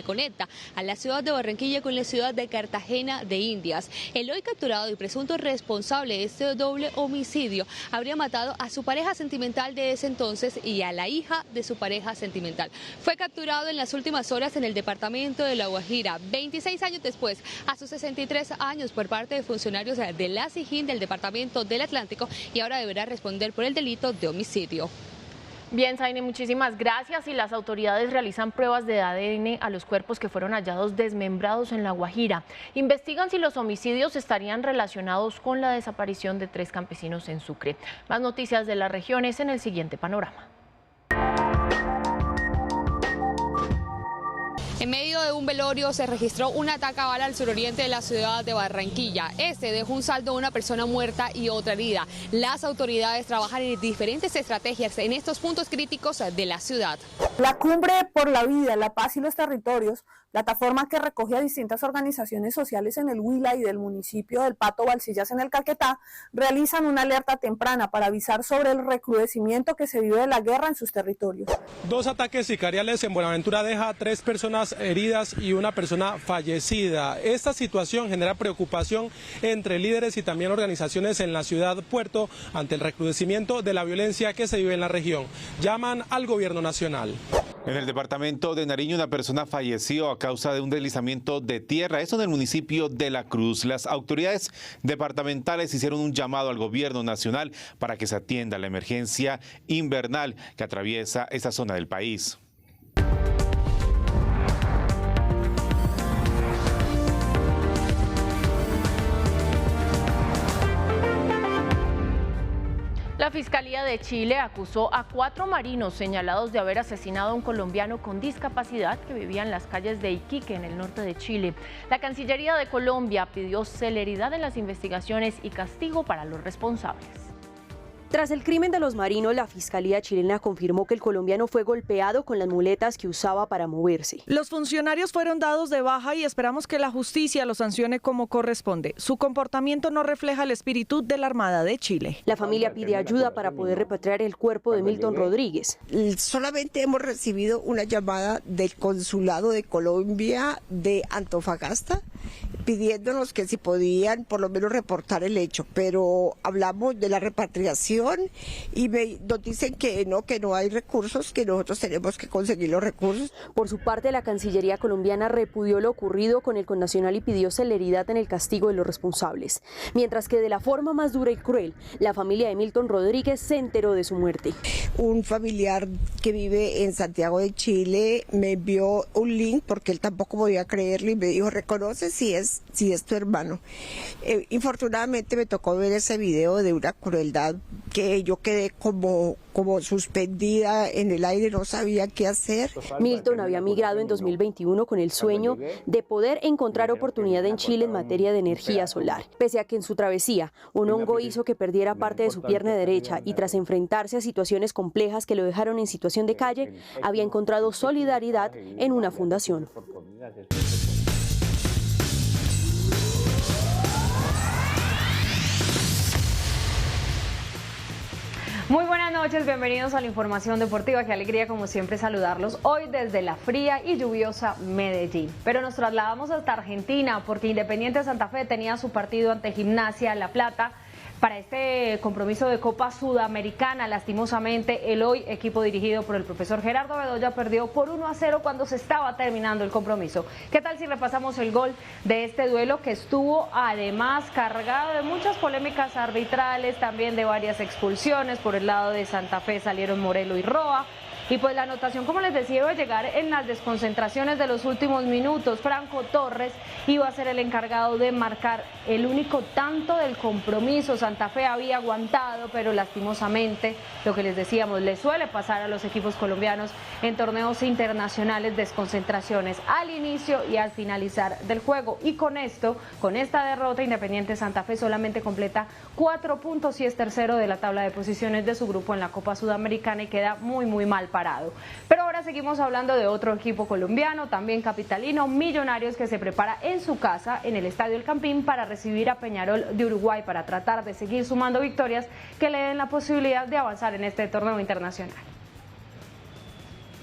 conecta a la ciudad de Barranquilla con la ciudad de Cartagena de Indias. El hoy capturado y presunto responsable de este doble homicidio habría matado a su pareja sentimental de ese entonces y a la hija de su pareja sentimental. Fue capturado en las últimas horas en el departamento de La Guajira, 26 años después, a sus 63 años, por parte de funcionarios de la SIJIN del Departamento del Atlántico, y ahora deberá responder por el delito de homicidio. Bien, Zaine, muchísimas gracias. Y las autoridades realizan pruebas de ADN a los cuerpos que fueron hallados desmembrados en La Guajira. Investigan si los homicidios estarían relacionados con la desaparición de 3 campesinos en Sucre. Más noticias de las regiones en el siguiente panorama. En medio de un velorio se registró un ataque a bala al suroriente de la ciudad de Barranquilla. Este dejó un saldo de una persona muerta y otra herida. Las autoridades trabajan en diferentes estrategias en estos puntos críticos de la ciudad. La Cumbre por la Vida, la Paz y los Territorios, plataforma que recoge a distintas organizaciones sociales en el Huila y del municipio del Pato Balsillas en el Caquetá, realizan una alerta temprana para avisar sobre el recrudecimiento que se vive de la guerra en sus territorios. 2 ataques sicariales en Buenaventura deja 3 personas heridas y una persona fallecida. Esta situación genera preocupación entre líderes y también organizaciones en la ciudad Puerto ante el recrudecimiento de la violencia que se vive en la región. Llaman al gobierno nacional. En el departamento de Nariño, una persona falleció a causa de un deslizamiento de tierra, eso en el municipio de La Cruz. Las autoridades departamentales hicieron un llamado al gobierno nacional para que se atienda la emergencia invernal que atraviesa esta zona del país. La Fiscalía de Chile acusó a 4 marinos señalados de haber asesinado a un colombiano con discapacidad que vivía en las calles de Iquique, en el norte de Chile. La Cancillería de Colombia pidió celeridad en las investigaciones y castigo para los responsables. Tras el crimen de los marinos, la Fiscalía chilena confirmó que el colombiano fue golpeado con las muletas que usaba para moverse. Los funcionarios fueron dados de baja y esperamos que la justicia los sancione como corresponde. Su comportamiento no refleja el espíritu de la Armada de Chile. La familia pide ayuda para poder repatriar el cuerpo de Milton Rodríguez. Solamente hemos recibido una llamada del Consulado de Colombia de Antofagasta pidiéndonos que si podían por lo menos reportar el hecho, pero hablamos de la repatriación y nos dicen que no hay recursos, que nosotros tenemos que conseguir los recursos. Por su parte, la Cancillería colombiana repudió lo ocurrido con el connacional y pidió celeridad en el castigo de los responsables, mientras que de la forma más dura y cruel, la familia de Milton Rodríguez se enteró de su muerte. Un familiar que vive en Santiago de Chile me envió un link porque él tampoco podía creerlo y me dijo, reconoce si es tu hermano. Infortunadamente me tocó ver ese video de una crueldad que yo quedé como suspendida en el aire, no sabía qué hacer. Milton había migrado en 2021 con el sueño de poder encontrar oportunidad en Chile en materia de energía solar. Pese a que en su travesía un hongo hizo que perdiera parte de su pierna derecha y tras enfrentarse a situaciones complejas que lo dejaron en situación de calle, había encontrado solidaridad en una fundación. Muy buenas noches, bienvenidos a la información deportiva. Qué alegría como siempre saludarlos hoy desde la fría y lluviosa Medellín. Pero nos trasladamos hasta Argentina porque Independiente Santa Fe tenía su partido ante Gimnasia La Plata para este compromiso de Copa Sudamericana. Lastimosamente, el hoy equipo dirigido por el profesor Gerardo Bedoya perdió por 1-0 cuando se estaba terminando el compromiso. ¿Qué tal si repasamos el gol de este duelo que estuvo además cargado de muchas polémicas arbitrales, también de varias expulsiones? Por el lado de Santa Fe salieron Morelo y Roa. Y pues la anotación, como les decía, iba a llegar en las desconcentraciones de los últimos minutos. Franco Torres iba a ser el encargado de marcar el único tanto del compromiso. Santa Fe había aguantado, pero lastimosamente, lo que les decíamos, le suele pasar a los equipos colombianos en torneos internacionales, desconcentraciones al inicio y al finalizar del juego. Y con esto, con esta derrota, Independiente Santa Fe solamente completa 4 puntos y es tercero de la tabla de posiciones de su grupo en la Copa Sudamericana y queda muy mal parado. Pero ahora seguimos hablando de otro equipo colombiano, también capitalino, Millonarios, que se prepara en su casa, en el Estadio El Campín, para recibir a Peñarol de Uruguay, para tratar de seguir sumando victorias que le den la posibilidad de avanzar en este torneo internacional.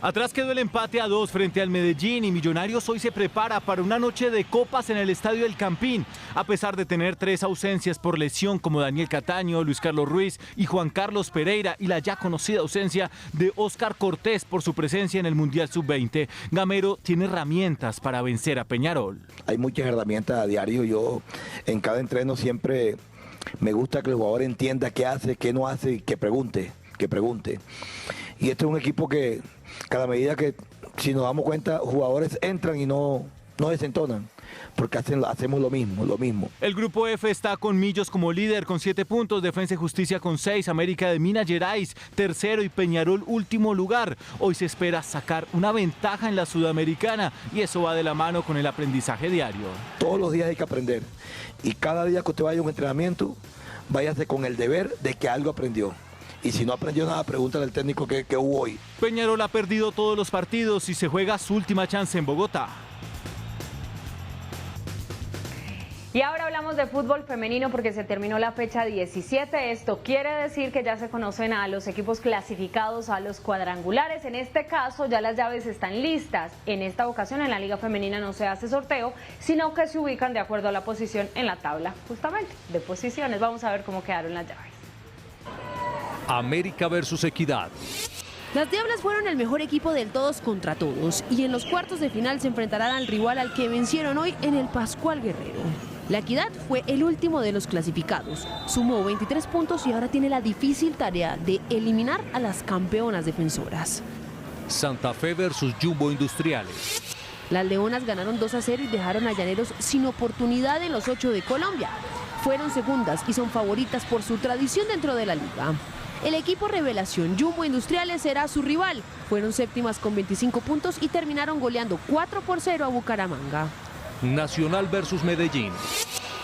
Atrás quedó el empate a 2 frente al Medellín y Millonarios hoy se prepara para una noche de copas en el Estadio El Campín. A pesar de tener 3 ausencias por lesión como Daniel Cataño, Luis Carlos Ruiz y Juan Carlos Pereira y la ya conocida ausencia de Óscar Cortés por su presencia en el Mundial Sub-20, Gamero tiene herramientas para vencer a Peñarol. Hay muchas herramientas a diario. Yo en cada entreno siempre me gusta que el jugador entienda qué hace, qué no hace y que pregunte. Y este es un equipo que cada medida que, si nos damos cuenta, jugadores entran y no desentonan, porque hacemos lo mismo. El grupo F está con Millos como líder con 7 puntos, Defensa y Justicia con 6, América de Minas Gerais tercero y Peñarol último lugar. Hoy se espera sacar una ventaja en la Sudamericana y eso va de la mano con el aprendizaje diario. Todos los días hay que aprender y cada día que usted vaya a un entrenamiento, váyase con el deber de que algo aprendió. Y si no aprendió nada, pregúntale al técnico qué hubo hoy. Peñarol ha perdido todos los partidos y se juega su última chance en Bogotá. Y ahora hablamos de fútbol femenino porque se terminó la fecha 17. Esto quiere decir que ya se conocen a los equipos clasificados a los cuadrangulares. En este caso ya las llaves están listas. En esta ocasión en la Liga Femenina no se hace sorteo, sino que se ubican de acuerdo a la posición en la tabla, justamente, de posiciones. Vamos a ver cómo quedaron las llaves. América versus Equidad. Las Diablas fueron el mejor equipo del todos contra todos y en los cuartos de final se enfrentarán al rival al que vencieron hoy en el Pascual Guerrero. La Equidad fue el último de los clasificados, sumó 23 puntos y ahora tiene la difícil tarea de eliminar a las campeonas defensoras. Santa Fe versus Jumbo Industriales. Las Leonas ganaron 2-0 y dejaron a Llaneros sin oportunidad en los 8 de Colombia. Fueron segundas y son favoritas por su tradición dentro de la liga. El equipo revelación Jumbo Industriales será su rival. Fueron séptimas con 25 puntos y terminaron goleando 4-0 a Bucaramanga. Nacional versus Medellín.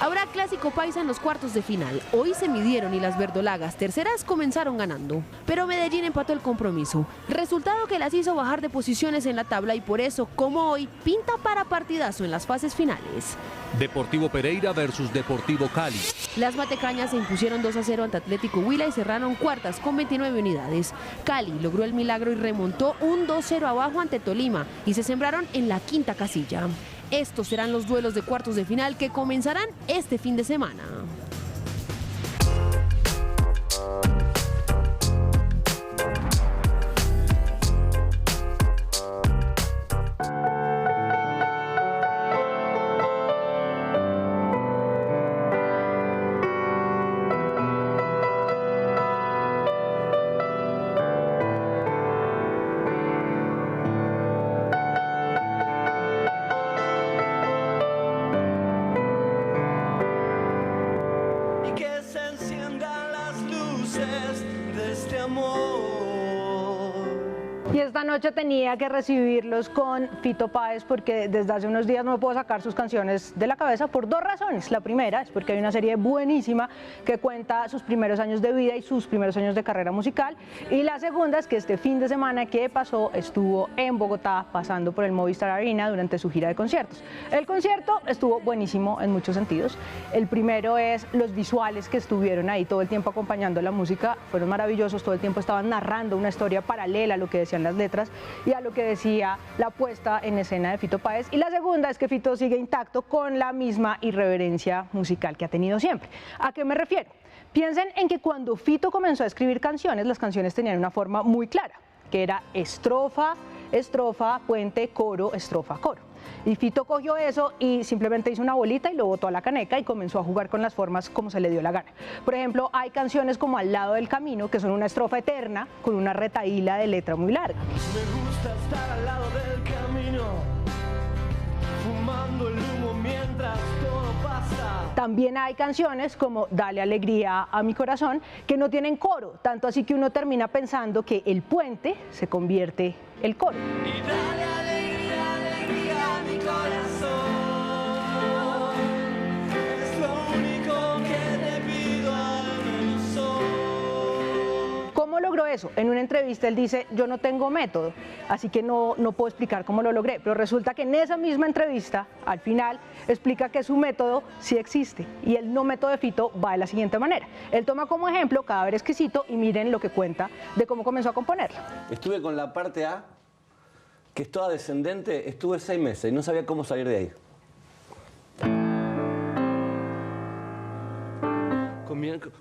Habrá clásico paisa en los cuartos de final. Hoy se midieron y las verdolagas terceras comenzaron ganando. Pero Medellín empató el compromiso. Resultado que las hizo bajar de posiciones en la tabla y por eso, como hoy, pinta para partidazo en las fases finales. Deportivo Pereira versus Deportivo Cali. Las matecañas se impusieron 2-0 ante Atlético Huila y cerraron cuartas con 29 unidades. Cali logró el milagro y remontó un 2-0 abajo ante Tolima y se sembraron en la quinta casilla. Estos serán los duelos de cuartos de final que comenzarán este fin de semana. Y esta noche tenía que recibirlos con Fito Páez porque desde hace unos días no me puedo sacar sus canciones de la cabeza por 2 razones. La primera es porque hay una serie buenísima que cuenta sus primeros años de vida y sus primeros años de carrera musical. Y la segunda es que este fin de semana que pasó estuvo en Bogotá pasando por el Movistar Arena durante su gira de conciertos. El concierto estuvo buenísimo en muchos sentidos. El primero es los visuales que estuvieron ahí todo el tiempo acompañando la música. Fueron maravillosos, todo el tiempo estaban narrando una historia paralela a lo que decían las letras y a lo que decía la puesta en escena de Fito Páez. Y la segunda es que Fito sigue intacto con la misma irreverencia musical que ha tenido siempre. ¿A qué me refiero? Piensen en que cuando Fito comenzó a escribir canciones, las canciones tenían una forma muy clara, que era estrofa, estrofa, puente, coro, estrofa, coro. Y Fito cogió eso y simplemente hizo una bolita y lo botó a la caneca y comenzó a jugar con las formas como se le dio la gana. Por ejemplo, hay canciones como Al lado del camino, que son una estrofa eterna con una retahíla de letra muy larga. Me gusta estar al lado del camino, fumando el humo mientras todo pasa. También hay canciones como Dale alegría a mi corazón, que no tienen coro, tanto así que uno termina pensando que el puente se convierte el coro. Y dale alegría, alegría a mi corazón, es lo único que te pido al menos hoy. ¿Cómo logró eso? En una entrevista él dice, yo no tengo método, así que no puedo explicar cómo lo logré, pero resulta que en esa misma entrevista, al final, explica que su método sí existe, y el no método de Fito va de la siguiente manera. Él toma como ejemplo Cadáver Exquisito y miren lo que cuenta de cómo comenzó a componerla. Estuve con la parte A, que es toda descendente, estuve 6 meses y no sabía cómo salir de ahí.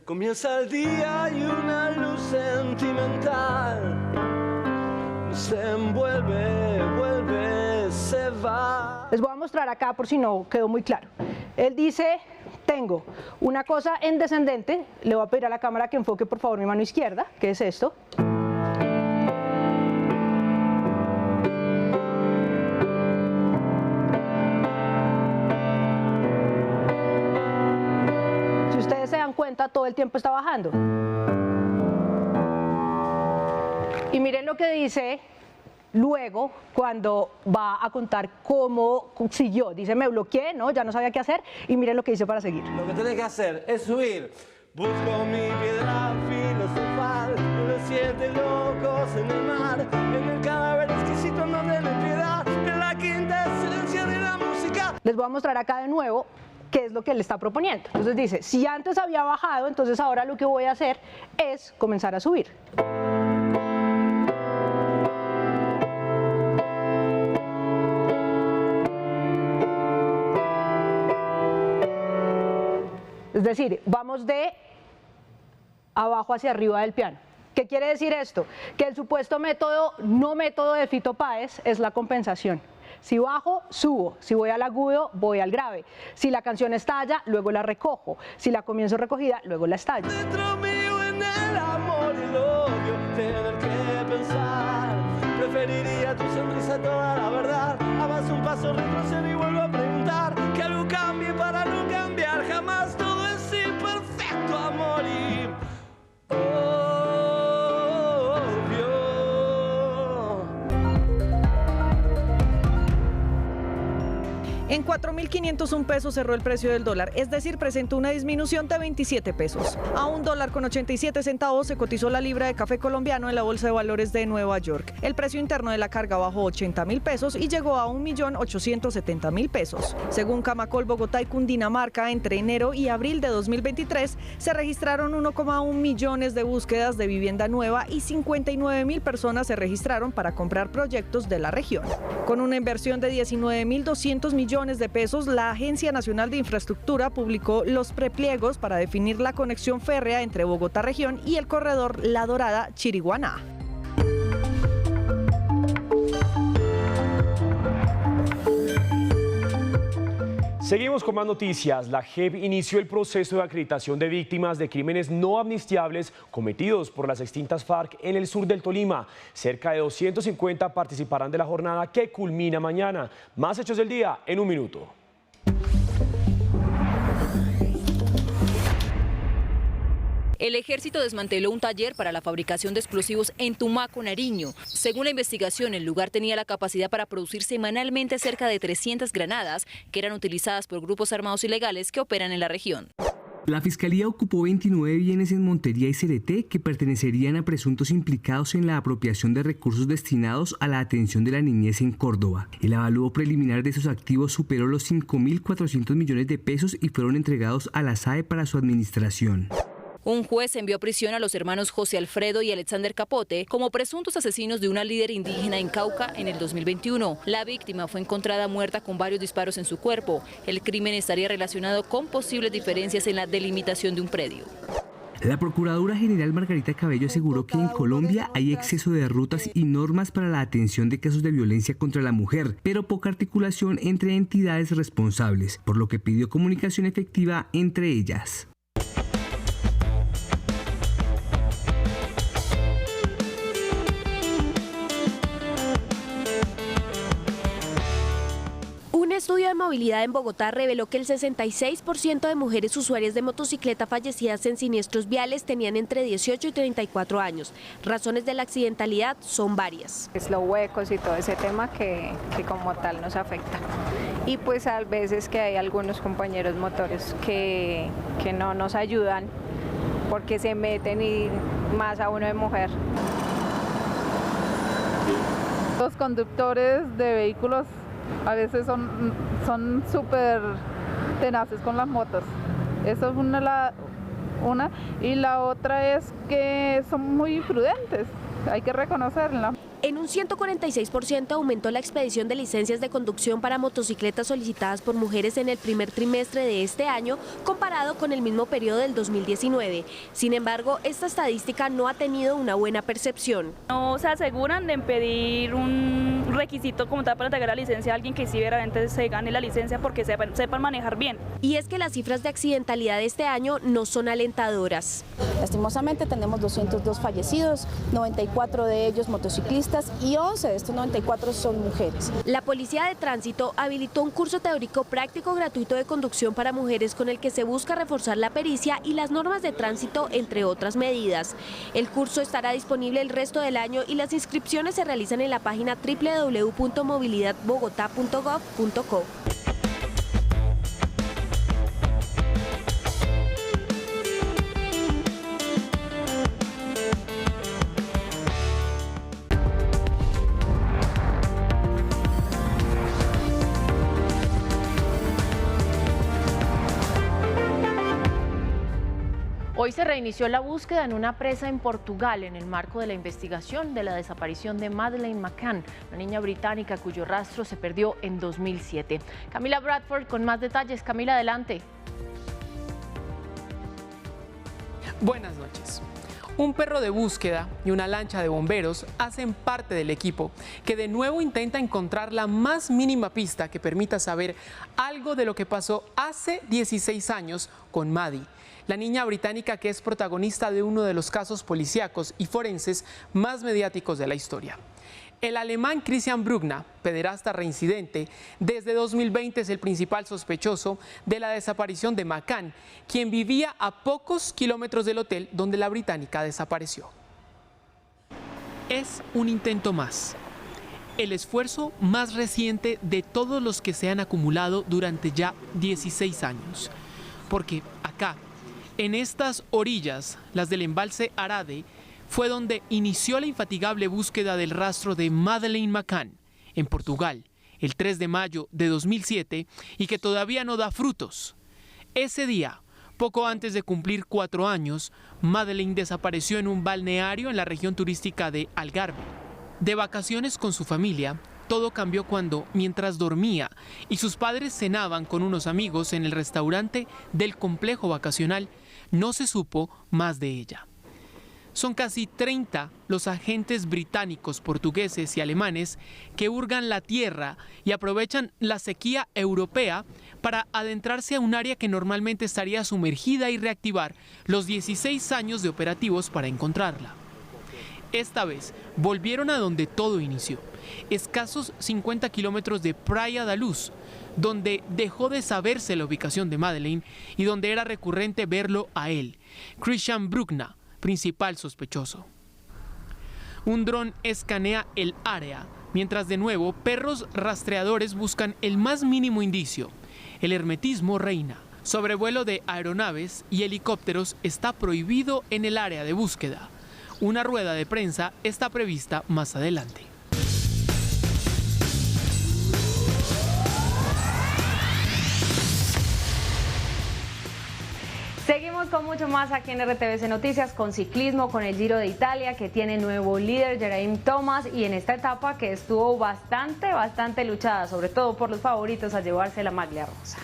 Comienza el día y una luz sentimental se envuelve, vuelve, se va. Les voy a mostrar acá por si no quedó muy claro. Él dice, tengo una cosa en descendente, le voy a pedir a la cámara que enfoque por favor mi mano izquierda, que es esto. Se dan cuenta, todo el tiempo está bajando. Y miren lo que dice luego cuando va a contar cómo siguió. Dice, me bloqueé, ¿no? Ya no sabía qué hacer. Y miren lo que dice para seguir. Lo que tenés que hacer es subir. Busco mi piedra filosofal, los 7 locos en el mar, en el cadáver exquisito no tiene piedad, en la quinta esencia de la música. Les voy a mostrar acá de nuevo qué es lo que él está proponiendo. Entonces dice, si antes había bajado, entonces ahora lo que voy a hacer es comenzar a subir. Es decir, vamos de abajo hacia arriba del piano. ¿Qué quiere decir esto? Que el supuesto método, no método de Fito Páez, es la compensación. Si bajo, subo. Si voy al agudo, voy al grave. Si la canción estalla, luego la recojo. Si la comienzo recogida, luego la estallo. Dentro mío en el amor y el odio, tener que pensar. Preferiría tu sonrisa toda la verdad. Avanzo un paso, retrocedo y vuelvo a preguntar. Que algo cambie para no cambiar. Jamás todo es imperfecto, amor y En 4.501 pesos cerró el precio del dólar, es decir, presentó una disminución de 27 pesos. A $1.87 se cotizó la libra de café colombiano en la Bolsa de Valores de Nueva York. El precio interno de la carga bajó 80.000 pesos y llegó a 1.870.000 pesos. Según Camacol, Bogotá y Cundinamarca, entre enero y abril de 2023 se registraron 1,1 millones de búsquedas de vivienda nueva y 59.000 personas se registraron para comprar proyectos de la región. Con una inversión de 19.200 millones de pesos, la Agencia Nacional de Infraestructura publicó los prepliegos para definir la conexión férrea entre Bogotá región y el corredor La Dorada-Chiriguaná. Seguimos con más noticias. La JEP inició el proceso de acreditación de víctimas de crímenes no amnistiables cometidos por las extintas FARC en el sur del Tolima. Cerca de 250 participarán de la jornada que culmina mañana. Más hechos del día en un minuto. El ejército desmanteló un taller para la fabricación de explosivos en Tumaco, Nariño. Según la investigación, el lugar tenía la capacidad para producir semanalmente cerca de 300 granadas que eran utilizadas por grupos armados ilegales que operan en la región. La Fiscalía ocupó 29 bienes en Montería y Cereté que pertenecerían a presuntos implicados en la apropiación de recursos destinados a la atención de la niñez en Córdoba. El avalúo preliminar de esos activos superó los 5.400 millones de pesos y fueron entregados a la SAE para su administración. Un juez envió a prisión a los hermanos José Alfredo y Alexander Capote como presuntos asesinos de una líder indígena en Cauca en el 2021. La víctima fue encontrada muerta con varios disparos en su cuerpo. El crimen estaría relacionado con posibles diferencias en la delimitación de un predio. La Procuradora General Margarita Cabello aseguró que en Colombia hay exceso de rutas y normas para la atención de casos de violencia contra la mujer, pero poca articulación entre entidades responsables, por lo que pidió comunicación efectiva entre ellas. Un estudio de movilidad en Bogotá reveló que el 66% de mujeres usuarias de motocicleta fallecidas en siniestros viales tenían entre 18 y 34 años. Razones de la accidentalidad son varias. Es los huecos y todo ese tema que como tal nos afecta. Y pues a veces que hay algunos compañeros motores que no nos ayudan porque se meten y más a uno de mujer. Los conductores de vehículos a veces son súper tenaces con las motos. Esa es una. Y la otra es que son muy imprudentes, hay que reconocerla. En un 146% aumentó la expedición de licencias de conducción para motocicletas solicitadas por mujeres en el primer trimestre de este año, comparado con el mismo periodo del 2019. Sin embargo, esta estadística no ha tenido una buena percepción. No se aseguran de pedir un requisito como tal para entregar la licencia a alguien que sí verdaderamente se gane la licencia porque sepan manejar bien. Y es que las cifras de accidentalidad de este año no son alentadoras. Lastimosamente tenemos 202 fallecidos, 94 de ellos motociclistas y 11 de estos 94 son mujeres. La Policía de Tránsito habilitó un curso teórico práctico gratuito de conducción para mujeres con el que se busca reforzar la pericia y las normas de tránsito, entre otras medidas. El curso estará disponible el resto del año y las inscripciones se realizan en la página www.movilidadbogotá.gov.co. Hoy se reinició la búsqueda en una presa en Portugal en el marco de la investigación de la desaparición de Madeleine McCann, una niña británica cuyo rastro se perdió en 2007. Camila Bradford con más detalles. Camila, adelante. Buenas noches. Un perro de búsqueda y una lancha de bomberos hacen parte del equipo que de nuevo intenta encontrar la más mínima pista que permita saber algo de lo que pasó hace 16 años con Maddie, la niña británica que es protagonista de uno de los casos policíacos y forenses más mediáticos de la historia. El alemán Christian Brugner, pederasta reincidente, desde 2020 es el principal sospechoso de la desaparición de McCann, quien vivía a pocos kilómetros del hotel donde la británica desapareció. Es un intento más. El esfuerzo más reciente de todos los que se han acumulado durante ya 16 años. Porque acá, en estas orillas, las del embalse Arade, fue donde inició la infatigable búsqueda del rastro de Madeleine McCann, en Portugal, el 3 de mayo de 2007, y que todavía no da frutos. Ese día, poco antes de cumplir 4 años, Madeleine desapareció en un balneario en la región turística de Algarve. De vacaciones con su familia, todo cambió cuando, mientras dormía y sus padres cenaban con unos amigos en el restaurante del complejo vacacional, no se supo más de ella. Son casi 30 los agentes británicos, portugueses y alemanes que hurgan la tierra y aprovechan la sequía europea para adentrarse a un área que normalmente estaría sumergida y reactivar los 16 años de operativos para encontrarla. Esta vez volvieron a donde todo inició, escasos 50 kilómetros de Praia da Luz, donde dejó de saberse la ubicación de Madeleine y donde era recurrente verlo a él, Christian Brugner, principal sospechoso. Un dron escanea el área, mientras de nuevo perros rastreadores buscan el más mínimo indicio. El hermetismo reina. Sobrevuelo de aeronaves y helicópteros está prohibido en el área de búsqueda. Una rueda de prensa está prevista más adelante. Seguimos con mucho más aquí en RTVC Noticias, con ciclismo, con el Giro de Italia, que tiene nuevo líder, Geraint Thomas, y en esta etapa que estuvo bastante luchada, sobre todo por los favoritos a llevarse la maglia rosa.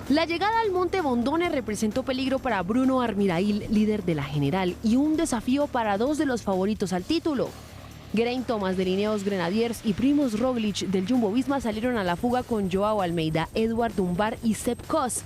La llegada al Monte Bondone representó peligro para Bruno Armirail, líder de la general, y un desafío para dos de los favoritos al título. Geraint Thomas de Ineos Grenadiers y Primož Roglič del Jumbo-Visma salieron a la fuga con Joao Almeida, Edward Dunbar y Sepp Kuss.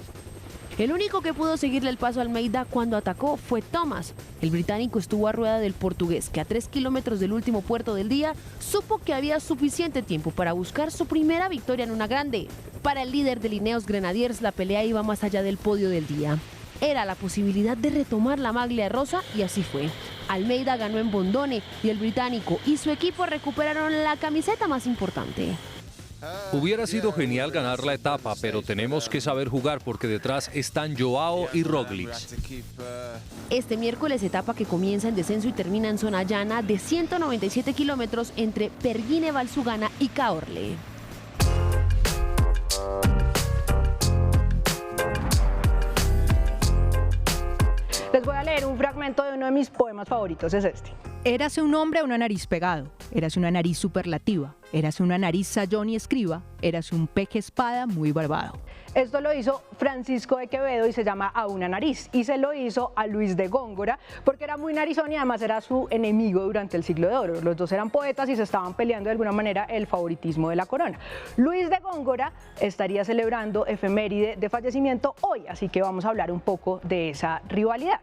El único que pudo seguirle el paso a Almeida cuando atacó fue Thomas. El británico estuvo a rueda del portugués, que a 3 kilómetros del último puerto del día supo que había suficiente tiempo para buscar su primera victoria en una grande. Para el líder de Ineos Grenadiers, la pelea iba más allá del podio del día. Era la posibilidad de retomar la maglia rosa y así fue. Almeida ganó en Bondone y el británico y su equipo recuperaron la camiseta más importante. Hubiera sido genial ganar la etapa, pero tenemos que saber jugar porque detrás están Joao y Roglič. Este miércoles, etapa que comienza en descenso y termina en zona llana de 197 kilómetros entre Perguine Valsugana y Caorle. Les voy a leer un fragmento de uno de mis poemas favoritos, es este. Érase un hombre a una nariz pegado, érase una nariz superlativa, érase una nariz sayón y escriba, érase un peje espada muy barbado. Esto lo hizo Francisco de Quevedo y se llama A una nariz, y se lo hizo a Luis de Góngora porque era muy narizón y además era su enemigo durante el Siglo de Oro. Los dos eran poetas y se estaban peleando de alguna manera el favoritismo de la corona. Luis de Góngora estaría celebrando efeméride de fallecimiento hoy, así que vamos a hablar un poco de esa rivalidad.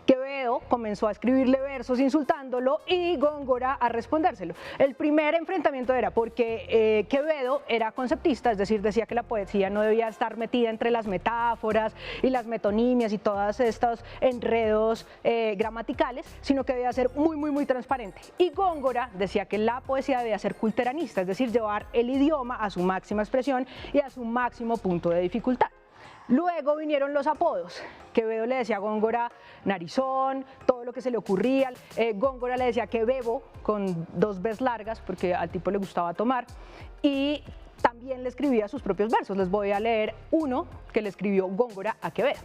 Quevedo comenzó a escribirle versos insultándolo y Góngora a respondérselo. El primer enfrentamiento era porque Quevedo era conceptista, es decir, decía que la poesía no debía estar metida entre las metáforas y las metonimias y todos estos enredos gramaticales, sino que debía ser muy transparente. Y Góngora decía que la poesía debía ser culteranista, es decir, llevar el idioma a su máxima expresión y a su máximo punto de dificultad. Luego vinieron los apodos. Quevedo le decía a Góngora narizón, todo lo que se le ocurría. Góngora le decía que bebo, con 2 Bs largas, porque al tipo le gustaba tomar. Y también le escribía sus propios versos. Les voy a leer uno que le escribió Góngora a Quevedo.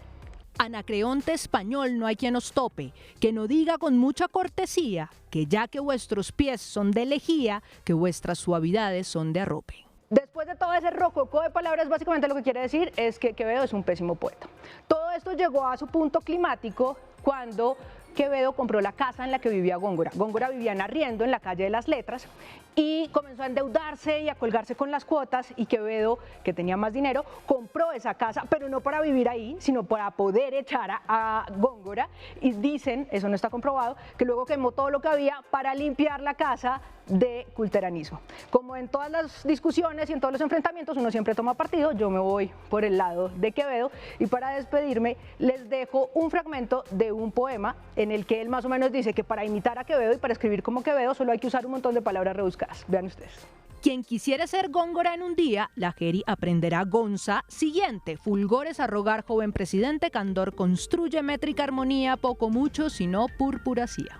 Anacreonte español no hay quien os tope, que no diga con mucha cortesía, que ya que vuestros pies son de lejía, que vuestras suavidades son de arrope. Después de todo ese rococó de palabras, básicamente lo que quiere decir es que Quevedo es un pésimo poeta. Todo esto llegó a su punto climático cuando Quevedo compró la casa en la que vivía Góngora. Góngora vivía en arriendo en la calle de las Letras y comenzó a endeudarse y a colgarse con las cuotas, y Quevedo, que tenía más dinero, compró esa casa, pero no para vivir ahí, sino para poder echar a Góngora, y dicen, eso no está comprobado, que luego quemó todo lo que había para limpiar la casa de culteranismo. Como en todas las discusiones y en todos los enfrentamientos uno siempre toma partido, yo me voy por el lado de Quevedo, y para despedirme les dejo un fragmento de un poema en el que él más o menos dice que para imitar a Quevedo y para escribir como Quevedo solo hay que usar un montón de palabras rebuscadas. Vean ustedes. Quien quisiere ser Góngora en un día, la Jeri aprenderá Gonza. Siguiente, fulgores a rogar, joven presidente, candor construye métrica armonía, poco mucho, sino purpuracía.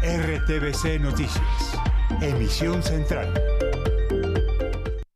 RTBC Noticias, emisión central.